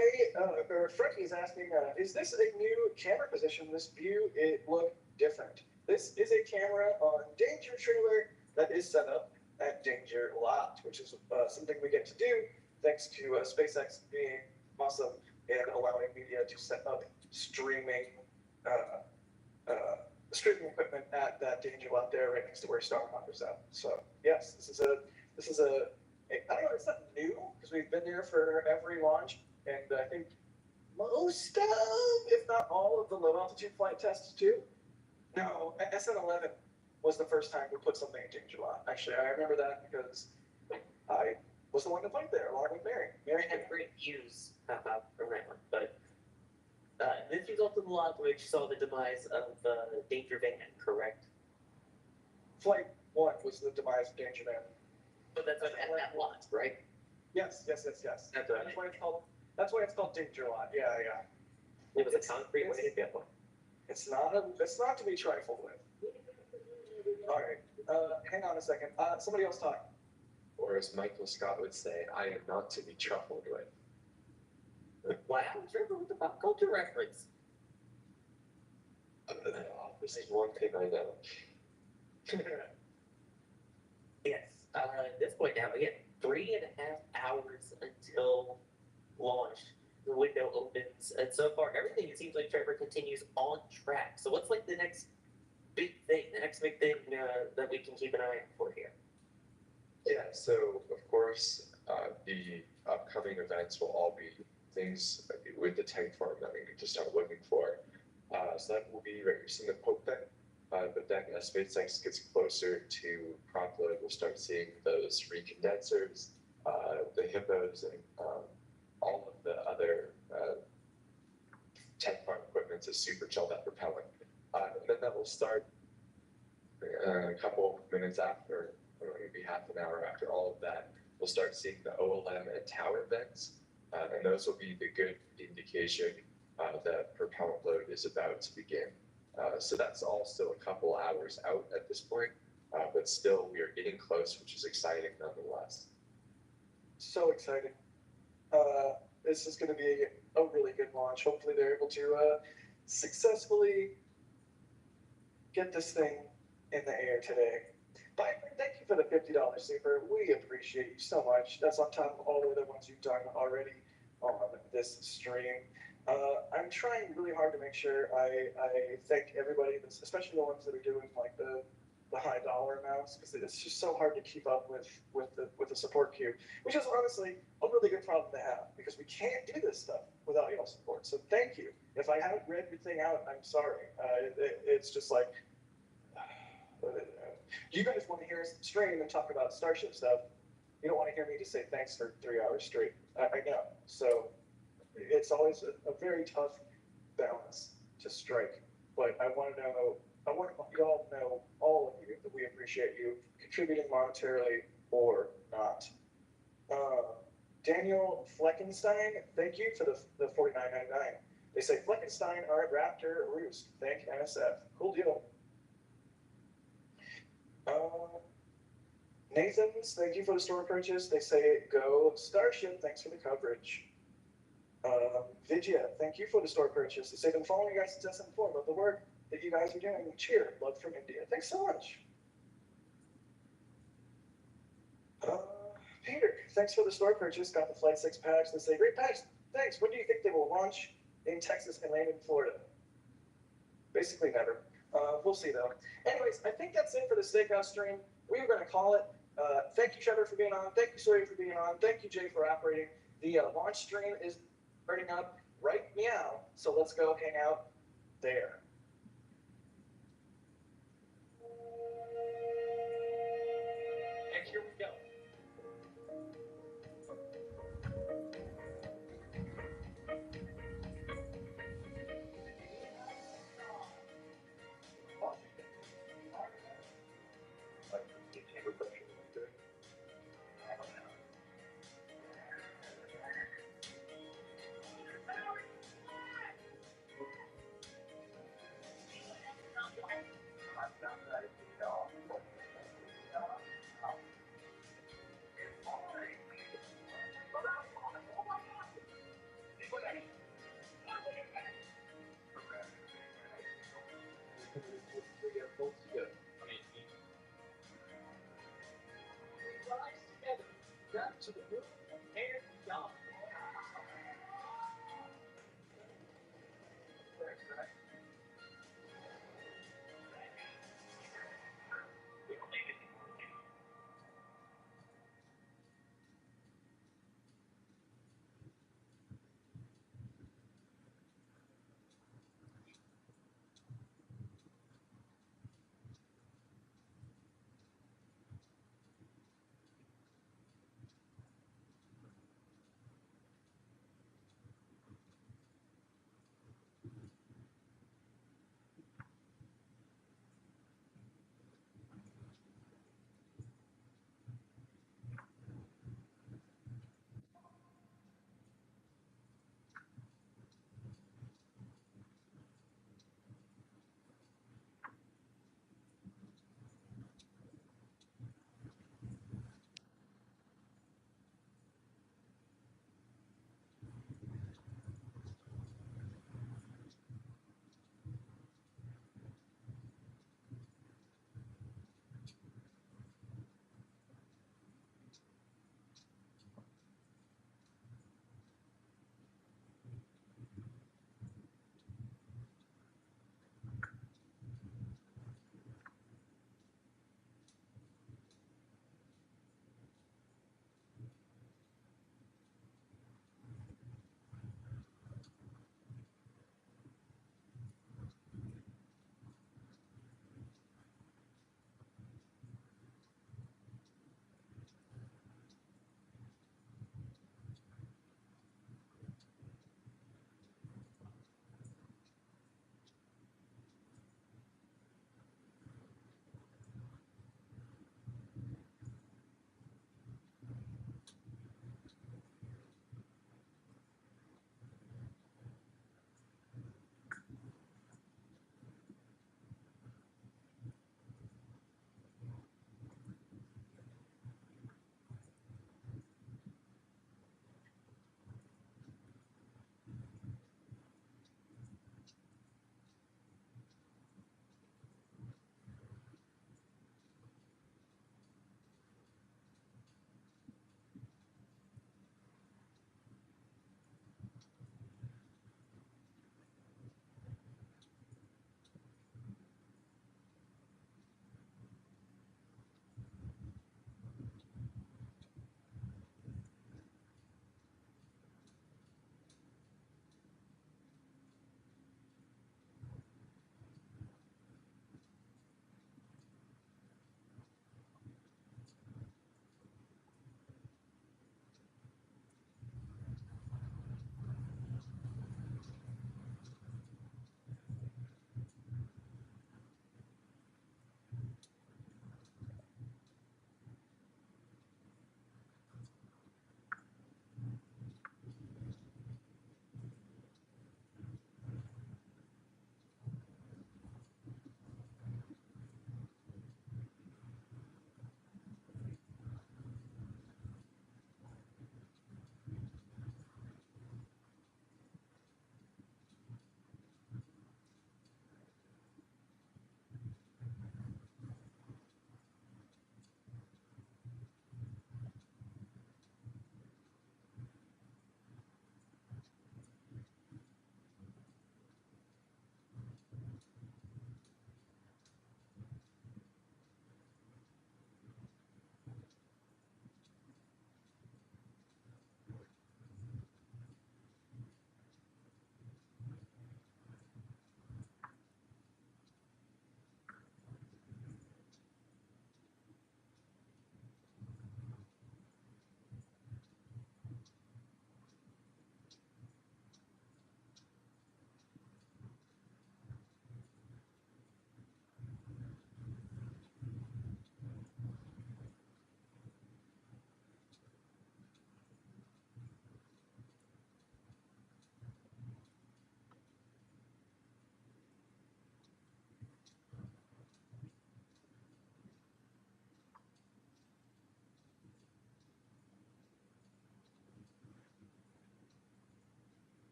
Frankie is asking, is this a new camera position? This view, it looked different. This is a camera on Danger Trailer that is set up at Danger Lot, which is something we get to do thanks to SpaceX being awesome and allowing media to set up streaming equipment at that Danger Lot there right next to where Starhawker's at. So yes, this is a I don't know, it's not new because we've been there for every launch, and I think most of, if not all of the low altitude flight tests too. No, SN11 was the first time we put something in Danger Lot. Actually, I remember that because I was the one that played there along with Mary. Mary had great views from that one, but this resulted in the lot which saw the demise of Danger Van, correct? Flight 1 was the demise of Danger Van. But that's at that lot, right? Yes. That's right. That's why it's called Danger Lot. Yeah. It was a concrete way to go. It's not to be trifled with. All right. Hang on a second. Somebody else talk. Or as Michael Scott would say, I am not to be truffled with. Wow, Trevor with the pop culture reference. This is one thing I know. Yes. At this point now, we get 3.5 hours until launch. The window opens, and so far everything it seems like Trevor continues on track. So what's like the next big thing? The next big thing that we can keep an eye out for here. Yeah. So of course, the upcoming events will all be things with the tank farm that we need to start looking for. So that will be right. You're seeing the poke deck. But then as SpaceX gets closer to prop load, we'll start seeing those recondensers, the hippos, and all of the other tank farm equipment to supercharge that propellant. And then that will start a couple minutes after, or maybe half an hour after all of that. We'll start seeing the OLM and tower vents, and those will be the good indication that propellant load is about to begin. So that's all still a couple hours out at this point, but still we are getting close, which is exciting nonetheless. So exciting. This is going to be a really good launch. Hopefully they're able to successfully get this thing in the air today. Piper, thank you for the $50 super. We appreciate you so much. That's on top of all the other ones you've done already on this stream. I'm trying really hard to make sure I thank everybody, especially the ones that are doing like the high dollar amounts, because it's just so hard to keep up with the support queue, which is honestly a really good problem to have because we can't do this stuff without your support. So thank you. If I haven't read your thing out, I'm sorry. It's just like you guys want to hear us stream and talk about Starship stuff. You don't want to hear me just say thanks for 3 hours straight. I know. So it's always a very tough balance to strike. But I want you all to know, all of you, that we appreciate you contributing monetarily or not. Daniel Fleckenstein, thank you for the $49.99. They say Fleckenstein are at Raptor Roost. Thank NSF. Cool deal. Nathan's, thank you for the store purchase. They say go Starship. Thanks for the coverage. Vidya, thank you for the store purchase. They've been following you guys since SM4. Love the work that you guys are doing. Cheer. Love from India. Thanks so much. Peter, thanks for the store purchase. Got the Flight 6 packs. They say, great packs. Thanks. When do you think they will launch in Texas and land in Florida? Basically never. We'll see though. Anyways, I think that's it for the Stakeout stream. We are going to call it. Thank you, Trevor, for being on. Thank you, Sawyer, for being on. Thank you, Jay, for operating. The launch stream is starting up right now. So let's go hang out there.